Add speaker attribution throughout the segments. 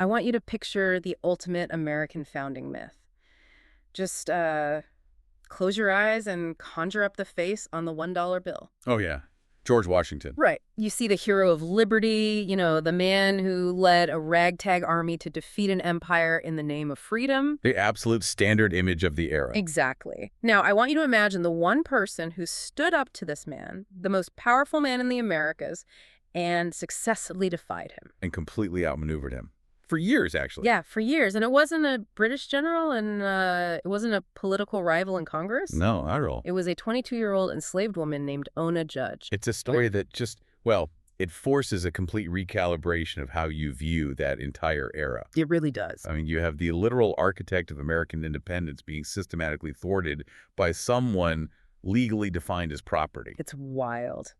Speaker 1: I want you to picture the ultimate American founding myth. Just close your eyes and conjure up the face on the $1 bill.
Speaker 2: Oh, yeah. George Washington.
Speaker 1: Right. You see the hero of liberty, the man who led a ragtag army to defeat an empire in the name of freedom.
Speaker 2: The absolute standard image of the era.
Speaker 1: Exactly. Now, I want you to imagine the one person who stood up to this man, the most powerful man in the Americas, and successfully defied him.
Speaker 2: And completely outmaneuvered him. For years, actually.
Speaker 1: Yeah, for years. And it wasn't a British general, and it wasn't a political rival in Congress.
Speaker 2: No, not at all.
Speaker 1: It was a 22-year-old enslaved woman named Ona Judge.
Speaker 2: It's a story that just, it forces a complete recalibration of how you view that entire era.
Speaker 1: It really does.
Speaker 2: I mean, you have the literal architect of American independence being systematically thwarted by someone legally defined as property.
Speaker 1: It's wild.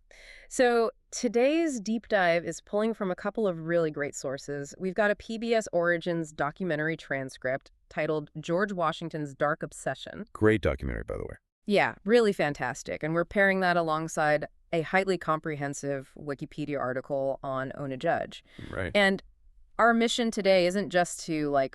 Speaker 1: So today's deep dive is pulling from a couple of really great sources. We've got a PBS Origins documentary transcript titled George Washington's Dark Obsession.
Speaker 2: Great documentary, by the way.
Speaker 1: Yeah, really fantastic. And we're pairing that alongside a highly comprehensive Wikipedia article on Ona Judge.
Speaker 2: Right.
Speaker 1: And our mission today isn't just to,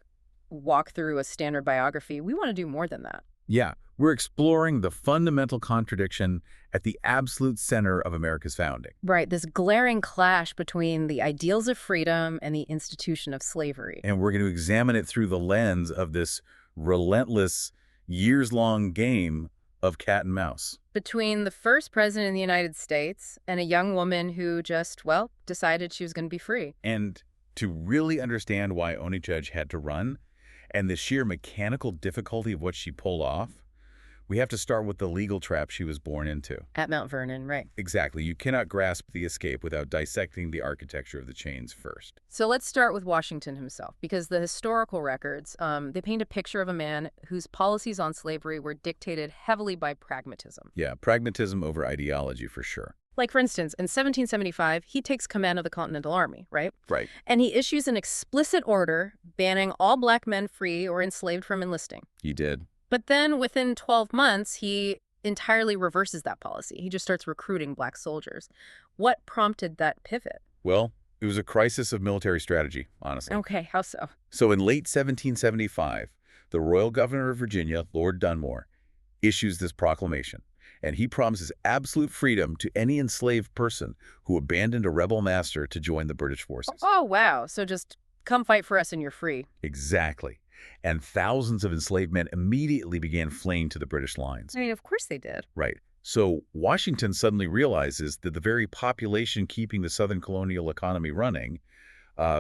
Speaker 1: walk through a standard biography. We want to do more than that.
Speaker 2: Yeah, we're exploring the fundamental contradiction at the absolute center of America's founding.
Speaker 1: Right, this glaring clash between the ideals of freedom and the institution of slavery.
Speaker 2: And we're going to examine it through the lens of this relentless, years-long game of cat and mouse.
Speaker 1: Between the first president of the United States and a young woman who just, decided she was going to be free.
Speaker 2: And to really understand why Ona Judge had to run, and the sheer mechanical difficulty of what she pulled off, we have to start with the legal trap she was born into.
Speaker 1: At Mount Vernon, right.
Speaker 2: Exactly. You cannot grasp the escape without dissecting the architecture of the chains first.
Speaker 1: So let's start with Washington himself, because the historical records, they paint a picture of a man whose policies on slavery were dictated heavily by pragmatism.
Speaker 2: Yeah, pragmatism over ideology for sure.
Speaker 1: Like, for instance, in 1775, he takes command of the Continental Army, right?
Speaker 2: Right.
Speaker 1: And he issues an explicit order banning all black men free or enslaved from enlisting.
Speaker 2: He did.
Speaker 1: But then within 12 months, he entirely reverses that policy. He just starts recruiting black soldiers. What prompted that pivot?
Speaker 2: Well, it was a crisis of military strategy, honestly.
Speaker 1: Okay, how so?
Speaker 2: So in late 1775, the royal governor of Virginia, Lord Dunmore, issues this proclamation. And he promises absolute freedom to any enslaved person who abandoned a rebel master to join the British forces.
Speaker 1: Oh, wow. So just come fight for us and you're free.
Speaker 2: Exactly. And thousands of enslaved men immediately began fleeing to the British lines.
Speaker 1: I mean, of course they did.
Speaker 2: Right. So Washington suddenly realizes that the very population keeping the Southern colonial economy running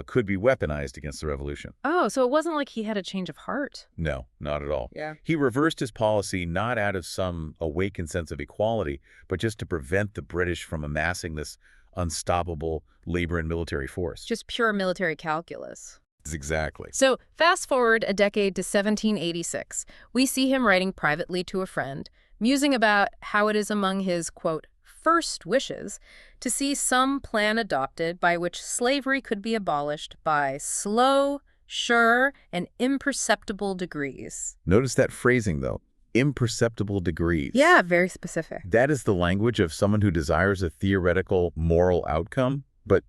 Speaker 2: could be weaponized against the revolution.
Speaker 1: Oh, so it wasn't like he had a change of heart.
Speaker 2: No, not at all.
Speaker 1: Yeah.
Speaker 2: He reversed his policy not out of some awakened sense of equality, but just to prevent the British from amassing this unstoppable labor and military force.
Speaker 1: Just pure military calculus.
Speaker 2: Exactly.
Speaker 1: So fast forward a decade to 1786. We see him writing privately to a friend, musing about how it is among his, quote, first wishes to see some plan adopted by which slavery could be abolished by slow, sure, and imperceptible degrees.
Speaker 2: Notice that phrasing, though. Imperceptible degrees.
Speaker 1: Yeah, very specific.
Speaker 2: That is the language of someone who desires a theoretical moral outcome, but,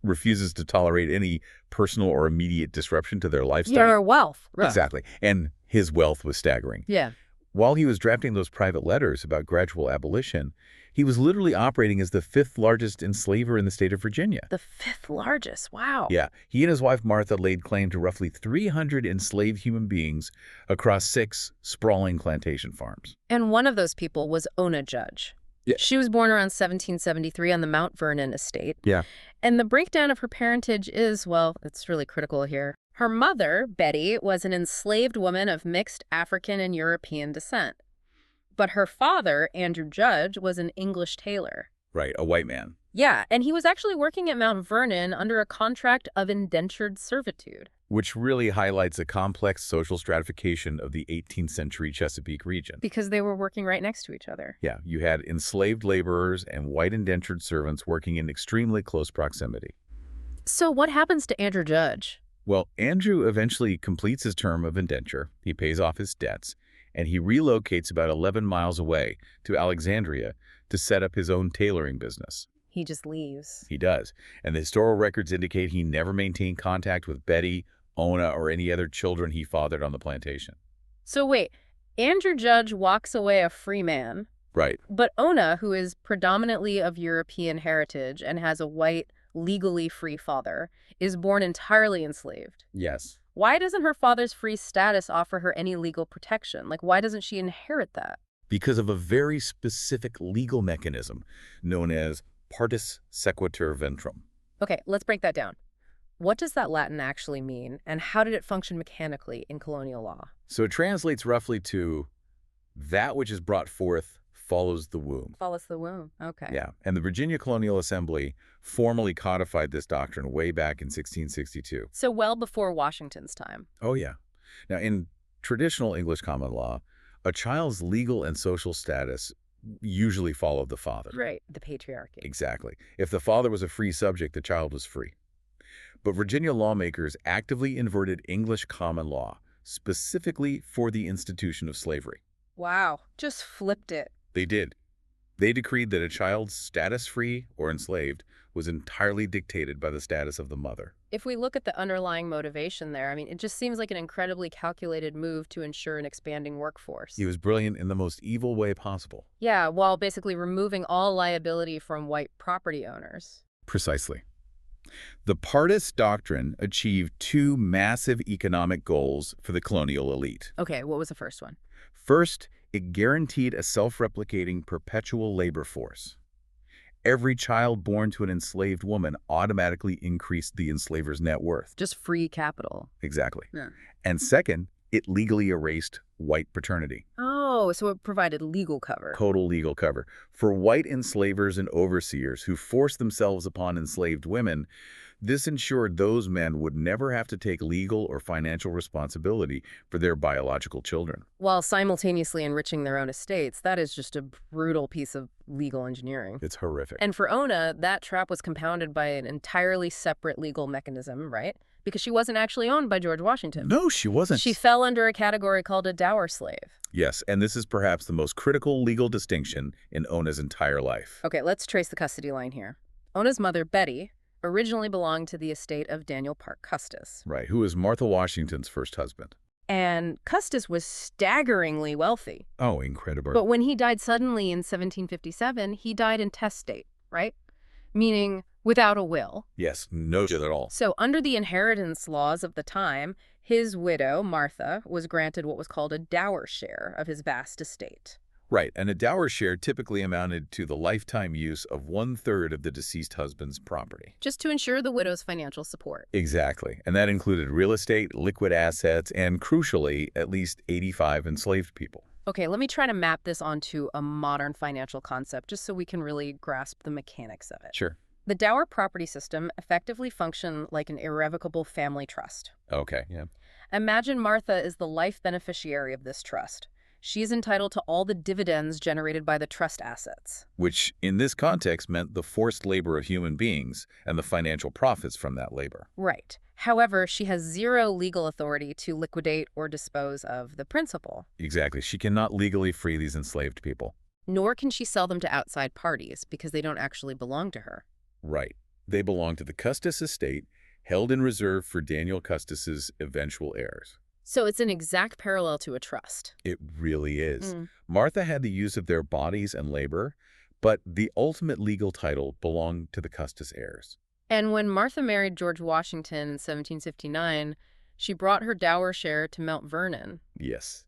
Speaker 2: refuses to tolerate any personal or immediate disruption to their lifestyle.
Speaker 1: Your wealth. Right.
Speaker 2: Exactly. And his wealth was staggering.
Speaker 1: Yeah.
Speaker 2: While he was drafting those private letters about gradual abolition, he was literally operating as the 5th largest enslaver in the state of Virginia.
Speaker 1: The 5th largest. Wow.
Speaker 2: Yeah. He and his wife Martha laid claim to roughly 300 enslaved human beings across 6 sprawling plantation farms.
Speaker 1: And one of those people was Ona Judge.
Speaker 2: Yeah.
Speaker 1: She was born around 1773 on the Mount Vernon estate.
Speaker 2: Yeah.
Speaker 1: And the breakdown of her parentage is, it's really critical here. Her mother, Betty, was an enslaved woman of mixed African and European descent. But her father, Andrew Judge, was an English tailor.
Speaker 2: Right, a white man.
Speaker 1: Yeah, and he was actually working at Mount Vernon under a contract of indentured servitude.
Speaker 2: Which really highlights a complex social stratification of the 18th century Chesapeake region.
Speaker 1: Because they were working right next to each other.
Speaker 2: Yeah, you had enslaved laborers and white indentured servants working in extremely close proximity.
Speaker 1: So what happens to Andrew Judge?
Speaker 2: Well, Andrew eventually completes his term of indenture, he pays off his debts, and he relocates about 11 miles away to Alexandria to set up his own tailoring business.
Speaker 1: He just leaves.
Speaker 2: He does. And the historical records indicate he never maintained contact with Betty, Ona, or any other children he fathered on the plantation.
Speaker 1: So wait, Andrew Judge walks away a free man,
Speaker 2: Right.
Speaker 1: but Ona, who is predominantly of European heritage and has a white, legally free father, is born entirely enslaved.
Speaker 2: Yes.
Speaker 1: Why doesn't her father's free status offer her any legal protection? Like, why doesn't she inherit that?
Speaker 2: Because of a very specific legal mechanism known as partis sequitur ventrum.
Speaker 1: Okay, let's break that down. What does that Latin actually mean, and how did it function mechanically in colonial law?
Speaker 2: So it translates roughly to that which is brought forth follows the womb.
Speaker 1: Follows the womb. Okay.
Speaker 2: Yeah, and the Virginia Colonial Assembly formally codified this doctrine way back in 1662.
Speaker 1: So well before Washington's time.
Speaker 2: Oh, yeah. Now, in traditional English common law, a child's legal and social status usually followed the father.
Speaker 1: Right. The patriarchy.
Speaker 2: Exactly. If the father was a free subject, the child was free. But Virginia lawmakers actively inverted English common law, specifically for the institution of slavery.
Speaker 1: Wow. Just flipped it.
Speaker 2: They did. They decreed that a child's status-free or enslaved was entirely dictated by the status of the mother.
Speaker 1: If we look at the underlying motivation there, I mean, it just seems like an incredibly calculated move to ensure an expanding workforce.
Speaker 2: He was brilliant in the most evil way possible.
Speaker 1: Yeah, while basically removing all liability from white property owners.
Speaker 2: Precisely. The Partis Doctrine achieved two massive economic goals for the colonial elite.
Speaker 1: Okay, what was the first one?
Speaker 2: First, it guaranteed a self-replicating perpetual labor force. Every child born to an enslaved woman automatically increased the enslaver's net worth.
Speaker 1: Just free capital.
Speaker 2: Exactly.
Speaker 1: Yeah.
Speaker 2: And second, it legally erased white paternity.
Speaker 1: Oh, so it provided legal cover.
Speaker 2: Total legal cover. For white enslavers and overseers who forced themselves upon enslaved women, this ensured those men would never have to take legal or financial responsibility for their biological children.
Speaker 1: While simultaneously enriching their own estates, that is just a brutal piece of legal engineering.
Speaker 2: It's horrific.
Speaker 1: And for Ona, that trap was compounded by an entirely separate legal mechanism, right? Because she wasn't actually owned by George Washington.
Speaker 2: No, she wasn't.
Speaker 1: She fell under a category called a dower slave.
Speaker 2: Yes, and this is perhaps the most critical legal distinction in Ona's entire life.
Speaker 1: Okay, let's trace the custody line here. Ona's mother, Betty, originally belonged to the estate of Daniel Parke Custis.
Speaker 2: Right, who was Martha Washington's first husband.
Speaker 1: And Custis was staggeringly wealthy.
Speaker 2: Oh, incredible.
Speaker 1: But when he died suddenly in 1757, he died intestate, right? Meaning without a will.
Speaker 2: Yes, no shit at all.
Speaker 1: So under the inheritance laws of the time, his widow, Martha, was granted what was called a dower share of his vast estate.
Speaker 2: Right, and a dower share typically amounted to the lifetime use of 1/3 of the deceased husband's property.
Speaker 1: Just to ensure the widow's financial support.
Speaker 2: Exactly, and that included real estate, liquid assets, and crucially, at least 85 enslaved people.
Speaker 1: Okay, let me try to map this onto a modern financial concept just so we can really grasp the mechanics of it.
Speaker 2: Sure.
Speaker 1: The dower property system effectively functioned like an irrevocable family trust.
Speaker 2: Okay, yeah.
Speaker 1: Imagine Martha is the life beneficiary of this trust. She is entitled to all the dividends generated by the trust assets.
Speaker 2: Which, in this context, meant the forced labor of human beings and the financial profits from that labor.
Speaker 1: Right. However, she has zero legal authority to liquidate or dispose of the principal.
Speaker 2: Exactly. She cannot legally free these enslaved people.
Speaker 1: Nor can she sell them to outside parties because they don't actually belong to her.
Speaker 2: Right. They belong to the Custis estate, held in reserve for Daniel Custis's eventual heirs.
Speaker 1: So it's an exact parallel to a trust.
Speaker 2: It really is. Martha had the use of their bodies and labor, but the ultimate legal title belonged to the Custis heirs.
Speaker 1: And when Martha married George Washington in 1759, she brought her dower share to Mount Vernon.
Speaker 2: Yes.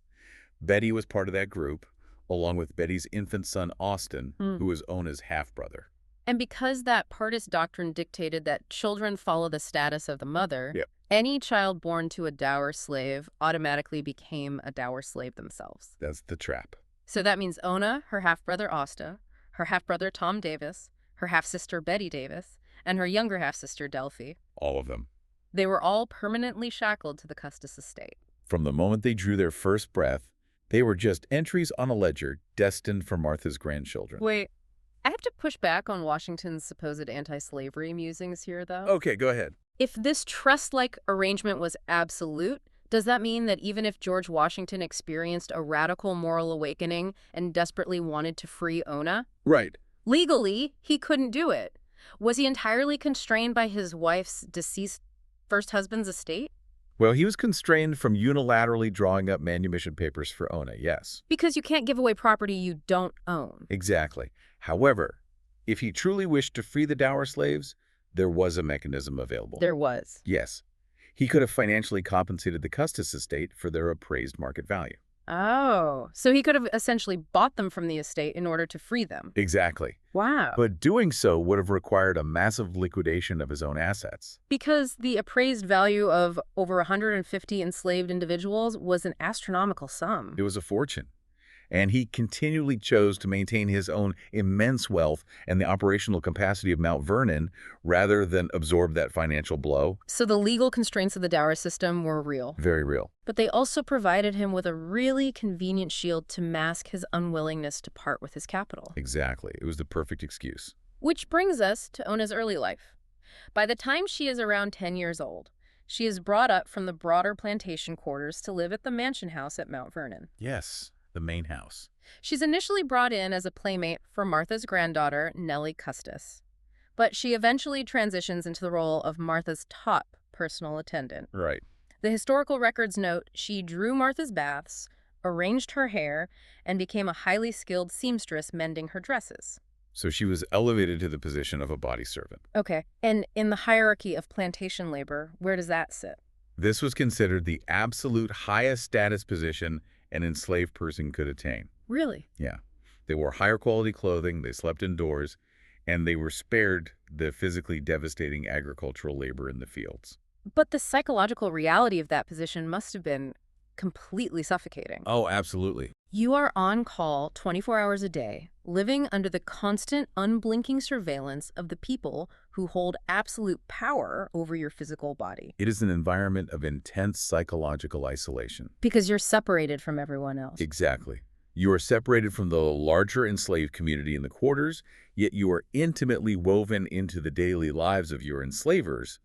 Speaker 2: Betty was part of that group, along with Betty's infant son, Austin, who was Ona's half-brother.
Speaker 1: And because that Partis doctrine dictated that children follow the status of the mother,
Speaker 2: Yep.
Speaker 1: any child born to a dower slave automatically became a dower slave themselves.
Speaker 2: That's the trap.
Speaker 1: So that means Ona, her half-brother Asta, her half-brother Tom Davis, her half-sister Betty Davis, and her younger half-sister Delphi.
Speaker 2: All of them.
Speaker 1: They were all permanently shackled to the Custis estate.
Speaker 2: From the moment they drew their first breath, they were just entries on a ledger destined for Martha's grandchildren.
Speaker 1: Wait, I have to push back on Washington's supposed anti-slavery musings here, though.
Speaker 2: Okay, go ahead.
Speaker 1: If this trust-like arrangement was absolute, does that mean that even if George Washington experienced a radical moral awakening and desperately wanted to free Ona,
Speaker 2: Right.
Speaker 1: Legally, he couldn't do it. Was he entirely constrained by his wife's deceased first husband's estate?
Speaker 2: Well, he was constrained from unilaterally drawing up manumission papers for Ona, yes.
Speaker 1: Because you can't give away property you don't own.
Speaker 2: Exactly. However, if he truly wished to free the dower slaves, there was a mechanism available.
Speaker 1: There was.
Speaker 2: Yes. He could have financially compensated the Custis estate for their appraised market value.
Speaker 1: Oh, so he could have essentially bought them from the estate in order to free them.
Speaker 2: Exactly.
Speaker 1: Wow.
Speaker 2: But doing so would have required a massive liquidation of his own assets.
Speaker 1: Because the appraised value of over 150 enslaved individuals was an astronomical sum.
Speaker 2: It was a fortune. And he continually chose to maintain his own immense wealth and the operational capacity of Mount Vernon rather than absorb that financial blow.
Speaker 1: So the legal constraints of the dower system were real.
Speaker 2: Very real.
Speaker 1: But they also provided him with a really convenient shield to mask his unwillingness to part with his capital.
Speaker 2: Exactly. It was the perfect excuse.
Speaker 1: Which brings us to Ona's early life. By the time she is around 10 years old, she is brought up from the broader plantation quarters to live at the mansion house at Mount Vernon.
Speaker 2: Yes, the main house.
Speaker 1: She's initially brought in as a playmate for Martha's granddaughter, Nellie Custis. But she eventually transitions into the role of Martha's top personal attendant.
Speaker 2: Right.
Speaker 1: The historical records note she drew Martha's baths, arranged her hair, and became a highly skilled seamstress mending her dresses.
Speaker 2: So she was elevated to the position of a body servant.
Speaker 1: Okay, and in the hierarchy of plantation labor, where does that sit?
Speaker 2: This was considered the absolute highest status position an enslaved person could attain.
Speaker 1: Really?
Speaker 2: Yeah. They wore higher quality clothing, they slept indoors, and they were spared the physically devastating agricultural labor in the fields.
Speaker 1: But the psychological reality of that position must have been completely suffocating.
Speaker 2: Oh, absolutely.
Speaker 1: You are on call 24 hours a day, living under the constant, unblinking surveillance of the people who hold absolute power over your physical body.
Speaker 2: It is an environment of intense psychological isolation.
Speaker 1: Because you're separated from everyone else.
Speaker 2: Exactly. You are separated from the larger enslaved community in the quarters, yet you are intimately woven into the daily lives of your enslavers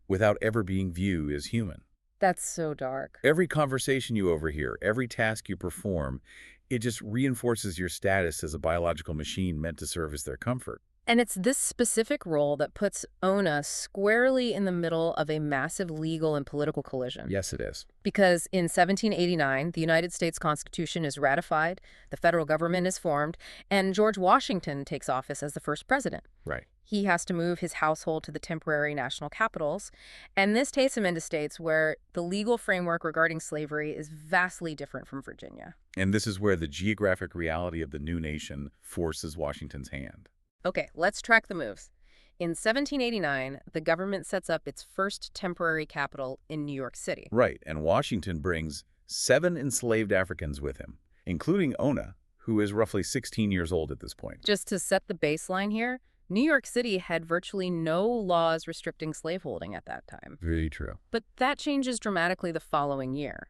Speaker 2: without ever being viewed as human.
Speaker 1: That's so dark.
Speaker 2: Every conversation you overhear, every task you perform, it just reinforces your status as a biological machine meant to serve as their comfort.
Speaker 1: And it's this specific role that puts Ona squarely in the middle of a massive legal and political collision.
Speaker 2: Yes, it is.
Speaker 1: Because in 1789, the United States Constitution is ratified, the federal government is formed, and George Washington takes office as the first president.
Speaker 2: Right.
Speaker 1: He has to move his household to the temporary national capitals, and this takes him into states where the legal framework regarding slavery is vastly different from Virginia.
Speaker 2: And this is where the geographic reality of the new nation forces Washington's hand.
Speaker 1: Okay, let's track the moves. In 1789, the government sets up its first temporary capital in New York City.
Speaker 2: Right, and Washington brings 7 enslaved Africans with him, including Ona, who is roughly 16 years old at this point.
Speaker 1: Just to set the baseline here, New York City had virtually no laws restricting slaveholding at that time.
Speaker 2: Very true.
Speaker 1: But that changes dramatically the following year.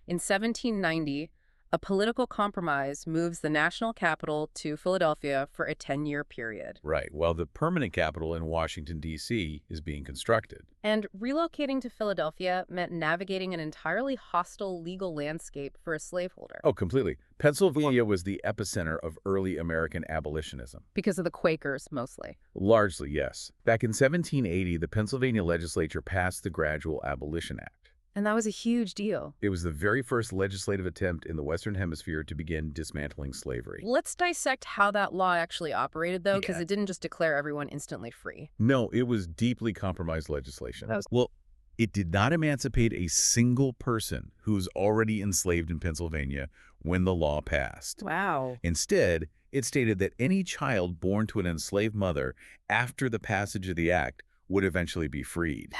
Speaker 1: In 1790, a political compromise moves the national capital to Philadelphia for a 10-year period.
Speaker 2: Right, while the permanent capital in Washington, D.C. is being constructed.
Speaker 1: And relocating to Philadelphia meant navigating an entirely hostile legal landscape for a slaveholder.
Speaker 2: Oh, completely. Pennsylvania was the epicenter of early American abolitionism.
Speaker 1: Because of the Quakers, mostly.
Speaker 2: Largely, yes. Back in 1780, the Pennsylvania legislature passed the Gradual Abolition Act.
Speaker 1: And that was a huge deal.
Speaker 2: It was the very first legislative attempt in the Western Hemisphere to begin dismantling slavery.
Speaker 1: Let's dissect how that law actually operated, though, because
Speaker 2: Yeah.
Speaker 1: it didn't just declare everyone instantly free.
Speaker 2: No, it was deeply compromised legislation.
Speaker 1: That was-
Speaker 2: Well, it did not emancipate a single person who was already enslaved in Pennsylvania when the law passed.
Speaker 1: Wow.
Speaker 2: Instead, it stated that any child born to an enslaved mother after the passage of the act would eventually be freed.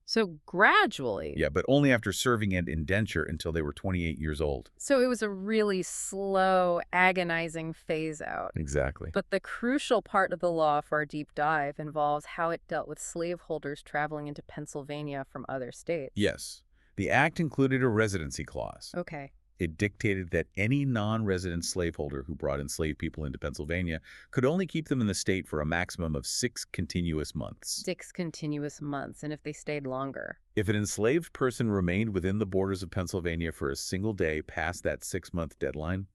Speaker 1: So gradually.
Speaker 2: Yeah, but only after serving an indenture until they were 28 years old.
Speaker 1: So it was a really slow, agonizing phase out.
Speaker 2: Exactly.
Speaker 1: But the crucial part of the law for our deep dive involves how it dealt with slaveholders traveling into Pennsylvania from other states.
Speaker 2: Yes. The act included a residency clause.
Speaker 1: Okay.
Speaker 2: It dictated that any non-resident slaveholder who brought enslaved people into Pennsylvania could only keep them in the state for a maximum of 6 continuous months.
Speaker 1: 6 continuous months, and if they stayed longer.
Speaker 2: If an enslaved person remained within the borders of Pennsylvania for a single day past that 6-month deadline,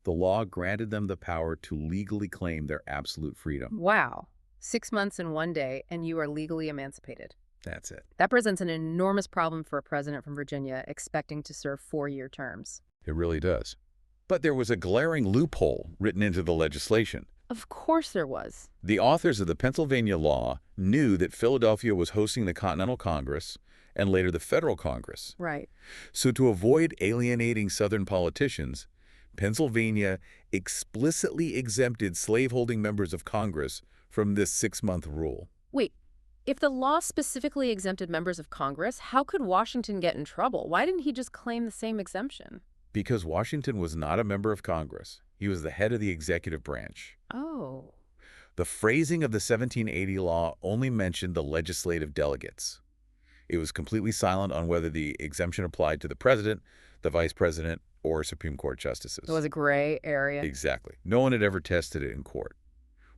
Speaker 2: The law granted them the power to legally claim their absolute freedom.
Speaker 1: Wow. 6 months and 1 day, and you are legally emancipated.
Speaker 2: That's it.
Speaker 1: That presents an enormous problem for a president from Virginia expecting to serve 4-year terms.
Speaker 2: It really does. But there was a glaring loophole written into the legislation.
Speaker 1: Of course there was.
Speaker 2: The authors of the Pennsylvania law knew that Philadelphia was hosting the Continental Congress and later the Federal Congress.
Speaker 1: Right.
Speaker 2: So to avoid alienating Southern politicians, Pennsylvania explicitly exempted slaveholding members of Congress from this 6-month rule.
Speaker 1: Wait, if the law specifically exempted members of Congress, how could Washington get in trouble? Why didn't he just claim the same exemption?
Speaker 2: Because Washington was not a member of Congress. He was the head of the executive branch.
Speaker 1: Oh.
Speaker 2: The phrasing of the 1780 law only mentioned the legislative delegates. It was completely silent on whether the exemption applied to the president, the vice president, or Supreme Court justices.
Speaker 1: It was a gray area.
Speaker 2: Exactly. No one had ever tested it in court.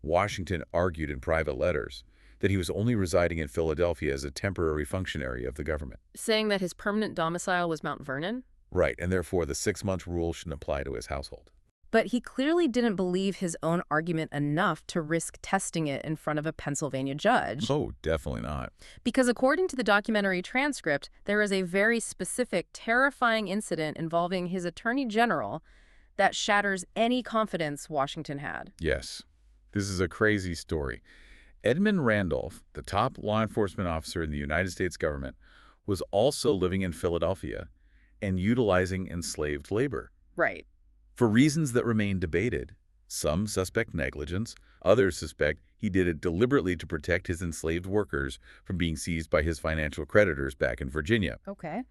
Speaker 2: Washington argued in private letters that he was only residing in Philadelphia as a temporary functionary of the government.
Speaker 1: Saying that his permanent domicile was Mount Vernon?
Speaker 2: Right, and therefore the 6-month rule shouldn't apply to his household.
Speaker 1: But he clearly didn't believe his own argument enough to risk testing it in front of a Pennsylvania judge.
Speaker 2: Oh, definitely not.
Speaker 1: Because according to the documentary transcript, there is a very specific, terrifying incident involving his attorney general that shatters any confidence Washington had.
Speaker 2: Yes, this is a crazy story. Edmund Randolph, the top law enforcement officer in the United States government, was also living in Philadelphia and utilizing enslaved labor.
Speaker 1: Right.
Speaker 2: For reasons that remain debated, some suspect negligence, others suspect he did it deliberately to protect his enslaved workers from being seized by his financial creditors back in Virginia.
Speaker 1: Okay.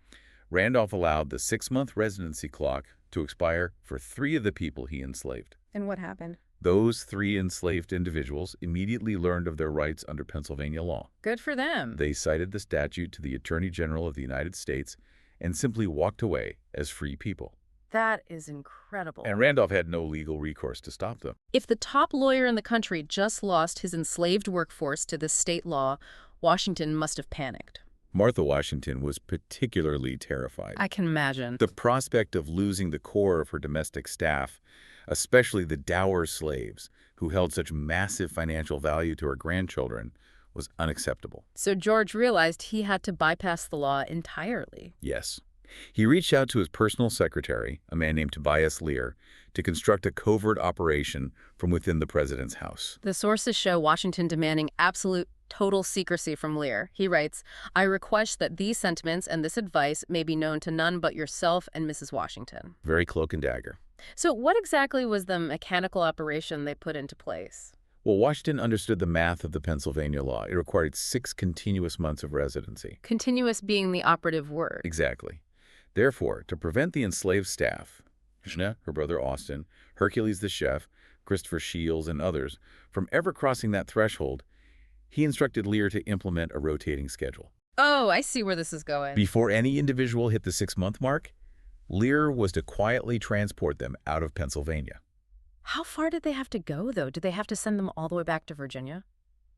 Speaker 2: Randolph allowed the 6-month residency clock to expire for 3 of the people he enslaved.
Speaker 1: And what happened?
Speaker 2: Those 3 enslaved individuals immediately learned of their rights under Pennsylvania law.
Speaker 1: Good for them.
Speaker 2: They cited the statute to the Attorney General of the United States and simply walked away as free people.
Speaker 1: That is incredible.
Speaker 2: And Randolph had no legal recourse to stop them.
Speaker 1: If the top lawyer in the country just lost his enslaved workforce to this state law, Washington must have panicked.
Speaker 2: Martha Washington was particularly terrified.
Speaker 1: I can imagine.
Speaker 2: The prospect of losing the core of her domestic staff, especially the dour slaves who held such massive financial value to her grandchildren, was unacceptable.
Speaker 1: So George realized he had to bypass the law entirely.
Speaker 2: Yes. He reached out to his personal secretary, a man named Tobias Lear, to construct a covert operation from within the president's house.
Speaker 1: The sources show Washington demanding absolute, total secrecy from Lear. He writes, "I request that these sentiments and this advice may be known to none but yourself and Mrs. Washington."
Speaker 2: Very cloak and dagger.
Speaker 1: So what exactly was the mechanical operation they put into place?
Speaker 2: Well, Washington understood the math of the Pennsylvania law. It required 6 continuous months of residency.
Speaker 1: Continuous being the operative word.
Speaker 2: Exactly. Therefore, to prevent the enslaved staff, Krishna, her brother Austin, Hercules the chef, Christopher Shields, and others, from ever crossing that threshold, he instructed Lear to implement a rotating schedule.
Speaker 1: Oh, I see where this is going.
Speaker 2: Before any individual hit the 6-month mark, Lear was to quietly transport them out of Pennsylvania.
Speaker 1: How far did they have to go, though? Did they have to send them all the way back to Virginia?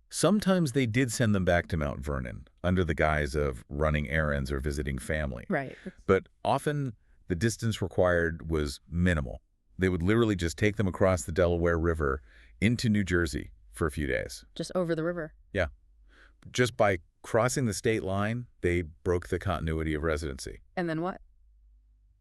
Speaker 2: Sometimes they did send them back to Mount Vernon, under the guise of running errands or visiting family.
Speaker 1: Right.
Speaker 2: But often, the distance required was minimal. They would literally just take them across the Delaware River into New Jersey for a few days.
Speaker 1: Just over the river.
Speaker 2: Yeah. Just by crossing the state line, they broke the continuity of residency.
Speaker 1: And then what?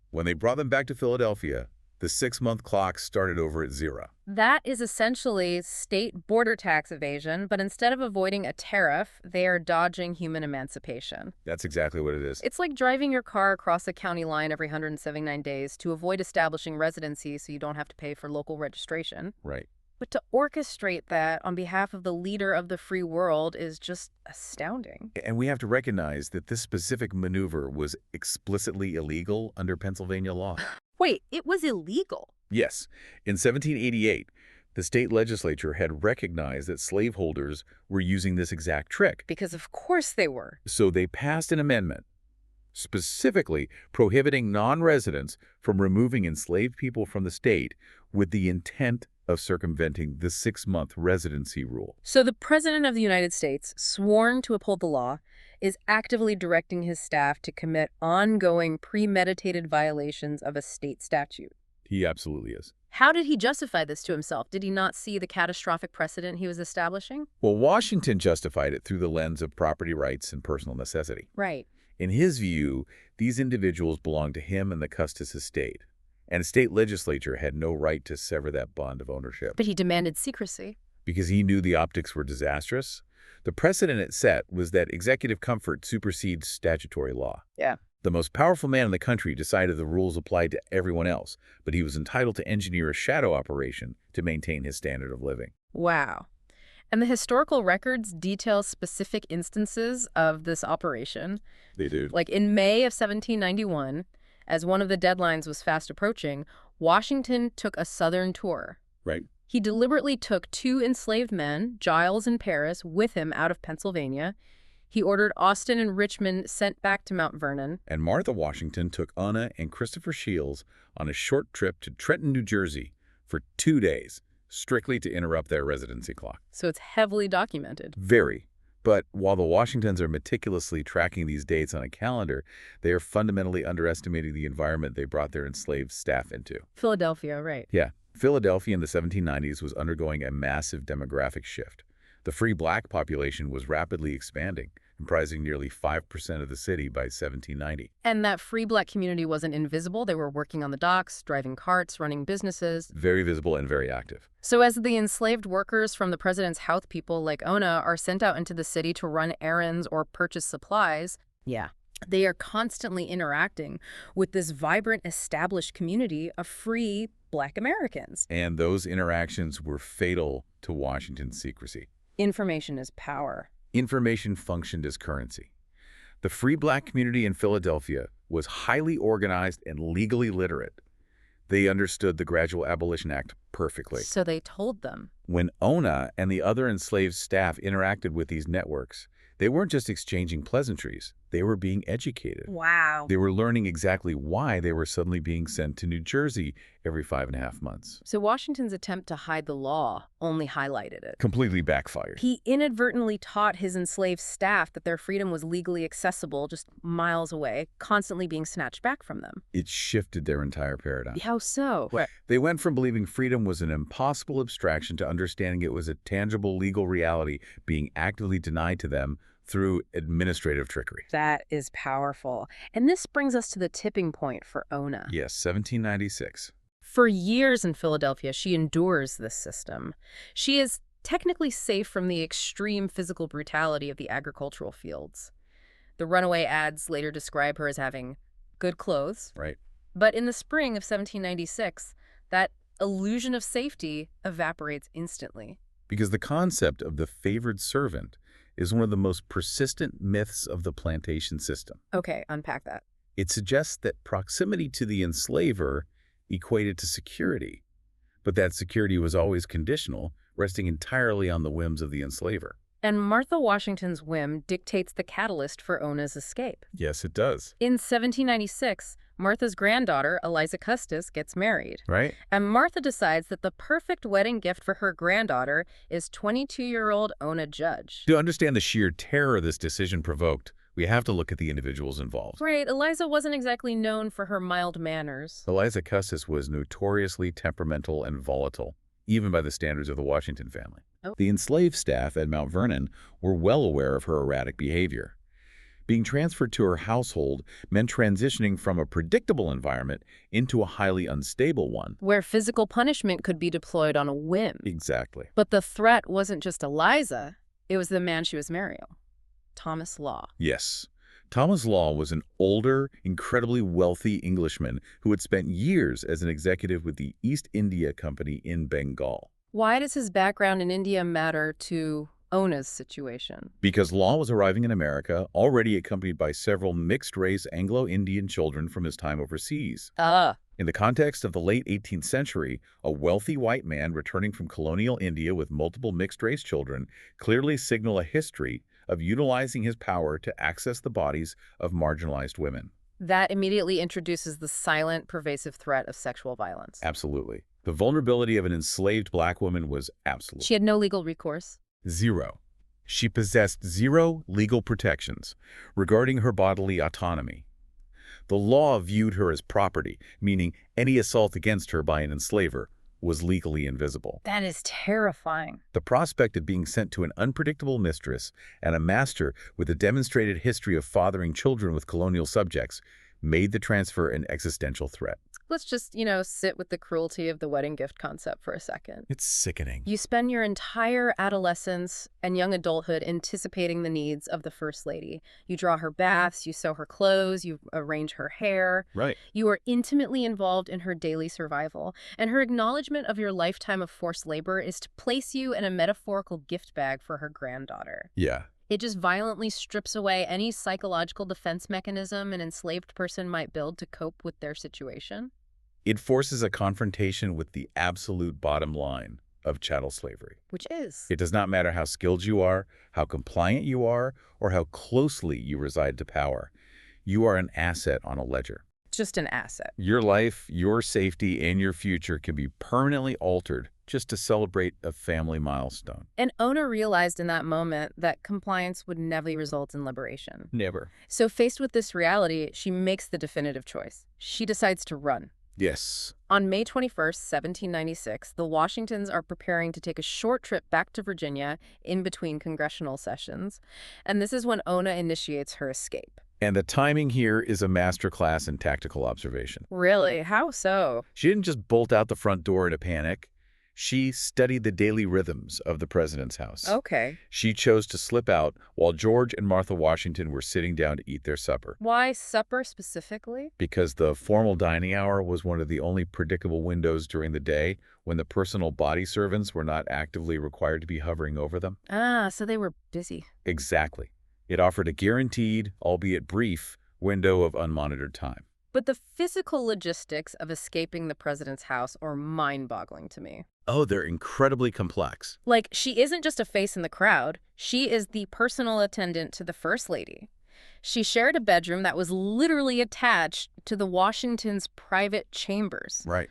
Speaker 2: When they brought them back to Philadelphia, the 6-month clock started over at 0.
Speaker 1: That is essentially state border tax evasion, but instead of avoiding a tariff, they are dodging human emancipation.
Speaker 2: That's exactly what it is.
Speaker 1: It's like driving your car across a county line every 179 days to avoid establishing residency so you don't have to pay for local registration.
Speaker 2: Right.
Speaker 1: But to orchestrate that on behalf of the leader of the free world is just astounding.
Speaker 2: And we have to recognize that this specific maneuver was explicitly illegal under Pennsylvania law.
Speaker 1: Wait, it was illegal?
Speaker 2: Yes. In 1788, the state legislature had recognized that slaveholders were using this exact trick.
Speaker 1: Because of course they were.
Speaker 2: So they passed an amendment specifically prohibiting non-residents from removing enslaved people from the state with the intent of circumventing the 6-month residency rule.
Speaker 1: So the President of the United States, sworn to uphold the law, is actively directing his staff to commit ongoing premeditated violations of a state statute.
Speaker 2: He absolutely is.
Speaker 1: How did he justify this to himself? Did he not see the catastrophic precedent he was establishing?
Speaker 2: Well, Washington justified it through the lens of property rights and personal necessity.
Speaker 1: Right.
Speaker 2: In his view, these individuals belonged to him and the Custis estate, and a state legislature had no right to sever that bond of ownership.
Speaker 1: But he demanded secrecy.
Speaker 2: Because he knew the optics were disastrous, the precedent it set was that executive comfort supersedes statutory law.
Speaker 1: Yeah.
Speaker 2: The most powerful man in the country decided the rules applied to everyone else, but he was entitled to engineer a shadow operation to maintain his standard of living.
Speaker 1: Wow. And the historical records detail specific instances of this operation.
Speaker 2: They do.
Speaker 1: Like in May of 1791, as one of the deadlines was fast approaching, Washington took a southern tour.
Speaker 2: Right.
Speaker 1: He deliberately took 2 enslaved men, Giles and Paris, with him out of Pennsylvania. He ordered Austin and Richmond sent back to Mount Vernon.
Speaker 2: And Martha Washington took Anna and Christopher Shields on a short trip to Trenton, New Jersey for 2 days, strictly to interrupt their residency clock.
Speaker 1: So it's heavily documented.
Speaker 2: Very. But while the Washingtons are meticulously tracking these dates on a calendar, they are fundamentally underestimating the environment they brought their enslaved staff into.
Speaker 1: Philadelphia, right.
Speaker 2: Yeah. Philadelphia in the 1790s was undergoing a massive demographic shift. The free black population was rapidly expanding, comprising nearly 5% of the city by 1790.
Speaker 1: And that free black community wasn't invisible. They were working on the docks, driving carts, running businesses.
Speaker 2: Very visible and very active.
Speaker 1: So as the enslaved workers from the president's house people like Ona are sent out into the city to run errands or purchase supplies, they are constantly interacting with this vibrant, established community of free black Americans.
Speaker 2: And those interactions were fatal to Washington's secrecy.
Speaker 1: Information is power.
Speaker 2: Information functioned as currency. The free black community in Philadelphia was highly organized and legally literate. They understood the Gradual Abolition Act perfectly.
Speaker 1: So they told them.
Speaker 2: When Ona and the other enslaved staff interacted with these networks, they weren't just exchanging pleasantries. They were being educated.
Speaker 1: Wow.
Speaker 2: They were learning exactly why they were suddenly being sent to New Jersey every 5.5 months.
Speaker 1: So Washington's attempt to hide the law only highlighted it.
Speaker 2: Completely backfired.
Speaker 1: He inadvertently taught his enslaved staff that their freedom was legally accessible just miles away, constantly being snatched back from them.
Speaker 2: It shifted their entire paradigm.
Speaker 1: How so?
Speaker 2: They went from believing freedom was an impossible abstraction to understanding it was a tangible legal reality being actively denied to them through administrative trickery.
Speaker 1: That is powerful. And this brings us to the tipping point for Ona.
Speaker 2: Yes, 1796.
Speaker 1: For years in Philadelphia, she endures this system. She is technically safe from the extreme physical brutality of the agricultural fields. The runaway ads later describe her as having good clothes.
Speaker 2: Right.
Speaker 1: But in the spring of 1796, that illusion of safety evaporates instantly.
Speaker 2: Because the concept of the favored servant is one of the most persistent myths of the plantation system.
Speaker 1: Okay, unpack that.
Speaker 2: It suggests that proximity to the enslaver equated to security, but that security was always conditional, resting entirely on the whims of the enslaver.
Speaker 1: And Martha Washington's whim dictates the catalyst for Ona's escape.
Speaker 2: Yes, it does.
Speaker 1: In 1796, Martha's granddaughter, Eliza Custis, gets married.
Speaker 2: Right?
Speaker 1: And Martha decides that the perfect wedding gift for her granddaughter is 22-year-old Ona Judge.
Speaker 2: To understand the sheer terror this decision provoked, we have to look at the individuals involved.
Speaker 1: Right, Eliza wasn't exactly known for her mild manners.
Speaker 2: Eliza Custis was notoriously temperamental and volatile, even by the standards of the Washington family.
Speaker 1: Oh.
Speaker 2: The enslaved staff at Mount Vernon were well aware of her erratic behavior. Being transferred to her household meant transitioning from a predictable environment into a highly unstable one.
Speaker 1: Where physical punishment could be deployed on a whim.
Speaker 2: Exactly.
Speaker 1: But the threat wasn't just Eliza, it was the man she was marrying, Thomas Law.
Speaker 2: Yes. Thomas Law was an older, incredibly wealthy Englishman who had spent years as an executive with the East India Company in Bengal.
Speaker 1: Why does his background in India matter to Ona's situation?
Speaker 2: Because Law was arriving in America, already accompanied by several mixed-race Anglo-Indian children from his time overseas. In the context of the late 18th century, a wealthy white man returning from colonial India with multiple mixed-race children clearly signaled a history of utilizing his power to access the bodies of marginalized women.
Speaker 1: That immediately introduces the silent, pervasive threat of sexual violence.
Speaker 2: Absolutely. The vulnerability of an enslaved black woman was absolute.
Speaker 1: She had no legal recourse.
Speaker 2: Zero. She possessed zero legal protections regarding her bodily autonomy. The law viewed her as property, meaning any assault against her by an enslaver was legally invisible.
Speaker 1: That is terrifying.
Speaker 2: The prospect of being sent to an unpredictable mistress and a master with a demonstrated history of fathering children with colonial subjects made the transfer an existential threat.
Speaker 1: Let's just, sit with the cruelty of the wedding gift concept for a second.
Speaker 2: It's sickening.
Speaker 1: You spend your entire adolescence and young adulthood anticipating the needs of the First Lady. You draw her baths, you sew her clothes, you arrange her hair.
Speaker 2: Right.
Speaker 1: You are intimately involved in her daily survival, and her acknowledgement of your lifetime of forced labor is to place you in a metaphorical gift bag for her granddaughter.
Speaker 2: Yeah.
Speaker 1: It just violently strips away any psychological defense mechanism an enslaved person might build to cope with their situation.
Speaker 2: It forces a confrontation with the absolute bottom line of chattel slavery.
Speaker 1: Which is?
Speaker 2: It does not matter how skilled you are, how compliant you are, or how closely you reside to power. You are an asset on a ledger.
Speaker 1: Just an asset.
Speaker 2: Your life, your safety, and your future can be permanently altered just to celebrate a family milestone.
Speaker 1: And Ona realized in that moment that compliance would never result in liberation.
Speaker 2: Never.
Speaker 1: So faced with this reality, she makes the definitive choice. She decides to run.
Speaker 2: Yes.
Speaker 1: On May 21st, 1796, the Washingtons are preparing to take a short trip back to Virginia in between congressional sessions, and this is when Ona initiates her escape.
Speaker 2: And the timing here is a masterclass in tactical observation.
Speaker 1: Really? How so?
Speaker 2: She didn't just bolt out the front door in a panic. She studied the daily rhythms of the president's house.
Speaker 1: Okay.
Speaker 2: She chose to slip out while George and Martha Washington were sitting down to eat their supper.
Speaker 1: Why supper specifically?
Speaker 2: Because the formal dining hour was one of the only predictable windows during the day when the personal body servants were not actively required to be hovering over them.
Speaker 1: Ah, so they were busy.
Speaker 2: Exactly. It offered a guaranteed, albeit brief, window of unmonitored time.
Speaker 1: But the physical logistics of escaping the president's house are mind-boggling to me.
Speaker 2: Oh, they're incredibly complex.
Speaker 1: Like, she isn't just a face in the crowd. She is the personal attendant to the First Lady. She shared a bedroom that was literally attached to the Washingtons' private chambers.
Speaker 2: Right.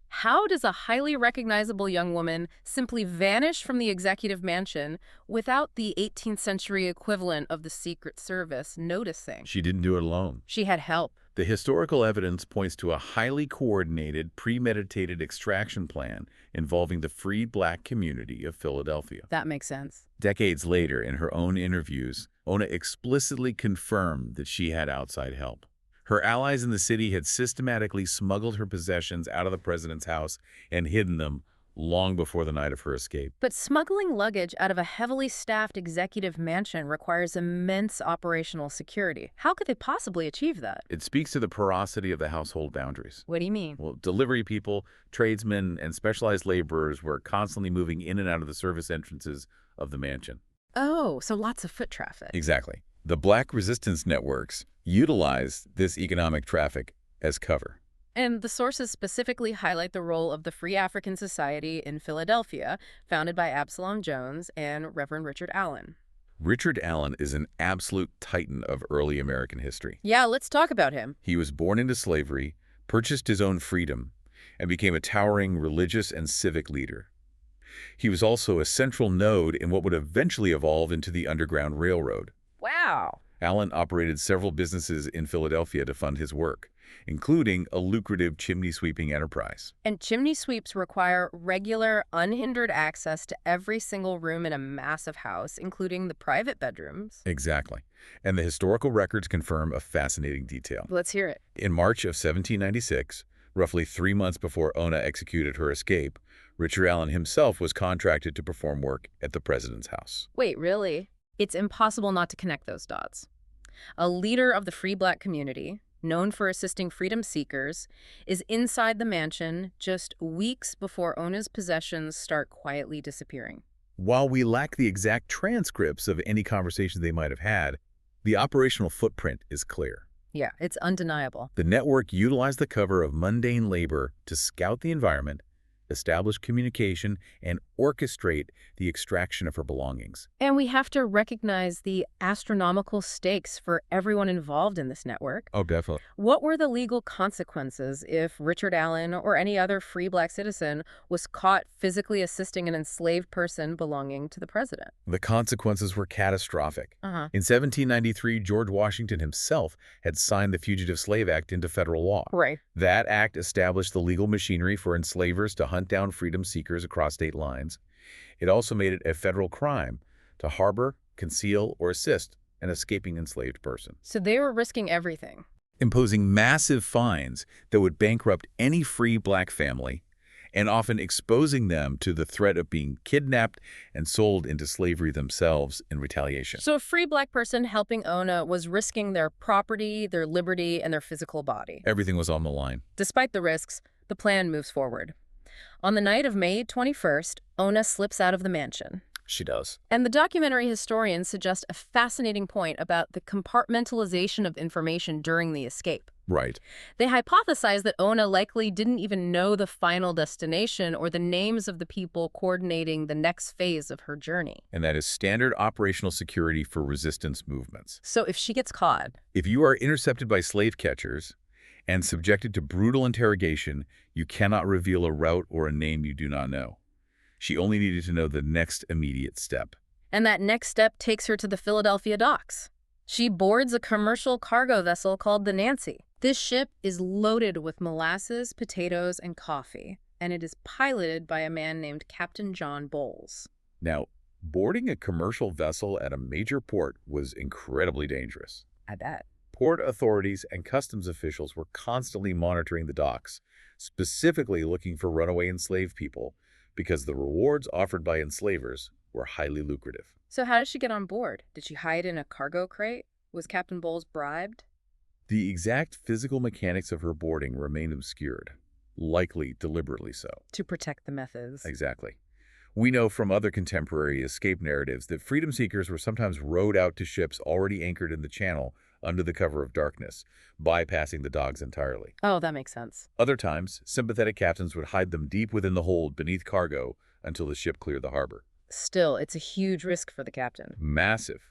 Speaker 1: How does a highly recognizable young woman simply vanish from the executive mansion without the 18th century equivalent of the Secret Service noticing?
Speaker 2: She didn't do it alone.
Speaker 1: She had help.
Speaker 2: The historical evidence points to a highly coordinated, premeditated extraction plan involving the freed black community of Philadelphia.
Speaker 1: That makes sense.
Speaker 2: Decades later, in her own interviews, Ona explicitly confirmed that she had outside help. Her allies in the city had systematically smuggled her possessions out of the president's house and hidden them long before the night of her escape.
Speaker 1: But smuggling luggage out of a heavily staffed executive mansion requires immense operational security. How could they possibly achieve that?
Speaker 2: It speaks to the porosity of the household boundaries.
Speaker 1: What do you mean?
Speaker 2: Well, delivery people, tradesmen, and specialized laborers were constantly moving in and out of the service entrances of the mansion.
Speaker 1: Oh, so lots of foot traffic.
Speaker 2: Exactly. The black resistance networks utilized this economic traffic as cover.
Speaker 1: And the sources specifically highlight the role of the Free African Society in Philadelphia, founded by Absalom Jones and Reverend Richard Allen.
Speaker 2: Richard Allen is an absolute titan of early American history.
Speaker 1: Yeah, let's talk about him.
Speaker 2: He was born into slavery, purchased his own freedom, and became a towering religious and civic leader. He was also a central node in what would eventually evolve into the Underground Railroad.
Speaker 1: Wow.
Speaker 2: Allen operated several businesses in Philadelphia to fund his work, including a lucrative chimney-sweeping enterprise.
Speaker 1: And chimney sweeps require regular, unhindered access to every single room in a massive house, including the private bedrooms.
Speaker 2: Exactly. And the historical records confirm a fascinating detail.
Speaker 1: Let's hear it.
Speaker 2: In March of 1796, roughly 3 months before Ona executed her escape, Richard Allen himself was contracted to perform work at the president's house.
Speaker 1: Wait, really? It's impossible not to connect those dots. A leader of the free black community, known for assisting freedom seekers, is inside the mansion just weeks before Ona's possessions start quietly disappearing.
Speaker 2: While we lack the exact transcripts of any conversations they might have had, the operational footprint is clear.
Speaker 1: Yeah, it's undeniable.
Speaker 2: The network utilized the cover of mundane labor to scout the environment, establish communication, and orchestrate the extraction of her belongings.
Speaker 1: And we have to recognize the astronomical stakes for everyone involved in this network.
Speaker 2: Oh, definitely.
Speaker 1: What were the legal consequences if Richard Allen or any other free black citizen was caught physically assisting an enslaved person belonging to the president?
Speaker 2: The consequences were catastrophic.
Speaker 1: Uh-huh.
Speaker 2: In 1793, George Washington himself had signed the Fugitive Slave Act into federal law.
Speaker 1: Right.
Speaker 2: That act established the legal machinery for enslavers to hunt down freedom seekers across state lines. It also made it a federal crime to harbor, conceal, or assist an escaping enslaved person,
Speaker 1: So they were risking everything.
Speaker 2: imposing massive fines that would bankrupt any free black family and often exposing them to the threat of being kidnapped and sold into slavery themselves in retaliation.
Speaker 1: So a free black person helping Ona was risking their property, their liberty, and their physical body.
Speaker 2: Everything was on the line.
Speaker 1: Despite the risks, the plan moves forward. On the night of May 21st, Ona slips out of the mansion.
Speaker 2: She does.
Speaker 1: And the documentary historians suggest a fascinating point about the compartmentalization of information during the escape.
Speaker 2: Right.
Speaker 1: They hypothesize that Ona likely didn't even know the final destination or the names of the people coordinating the next phase of her journey.
Speaker 2: And that is standard operational security for resistance movements.
Speaker 1: So if she gets caught,
Speaker 2: If you are intercepted by slave catchers and subjected to brutal interrogation, you cannot reveal a route or a name you do not know. She only needed to know the next immediate step.
Speaker 1: and that next step takes her to the Philadelphia docks. She boards a commercial cargo vessel called the Nancy. This ship is loaded with molasses, potatoes, and coffee, and it is piloted by a man named Captain John Bowles.
Speaker 2: Now, boarding a commercial vessel at a major port was incredibly dangerous.
Speaker 1: I bet.
Speaker 2: Port authorities and customs officials were constantly monitoring the docks, specifically looking for runaway enslaved people, because the rewards offered by enslavers were highly lucrative.
Speaker 1: So how did she get on board? Did she hide in a cargo crate? Was Captain Bowles bribed?
Speaker 2: The exact physical mechanics of her boarding remain obscured, likely deliberately so.
Speaker 1: To protect the methods.
Speaker 2: Exactly. We know from other contemporary escape narratives that freedom seekers were sometimes rowed out to ships already anchored in the channel under the cover of darkness, bypassing the docks entirely.
Speaker 1: Oh, that makes sense.
Speaker 2: Other times, sympathetic captains would hide them deep within the hold beneath cargo until the ship cleared the harbor.
Speaker 1: Still, it's a huge risk for the captain.
Speaker 2: Massive.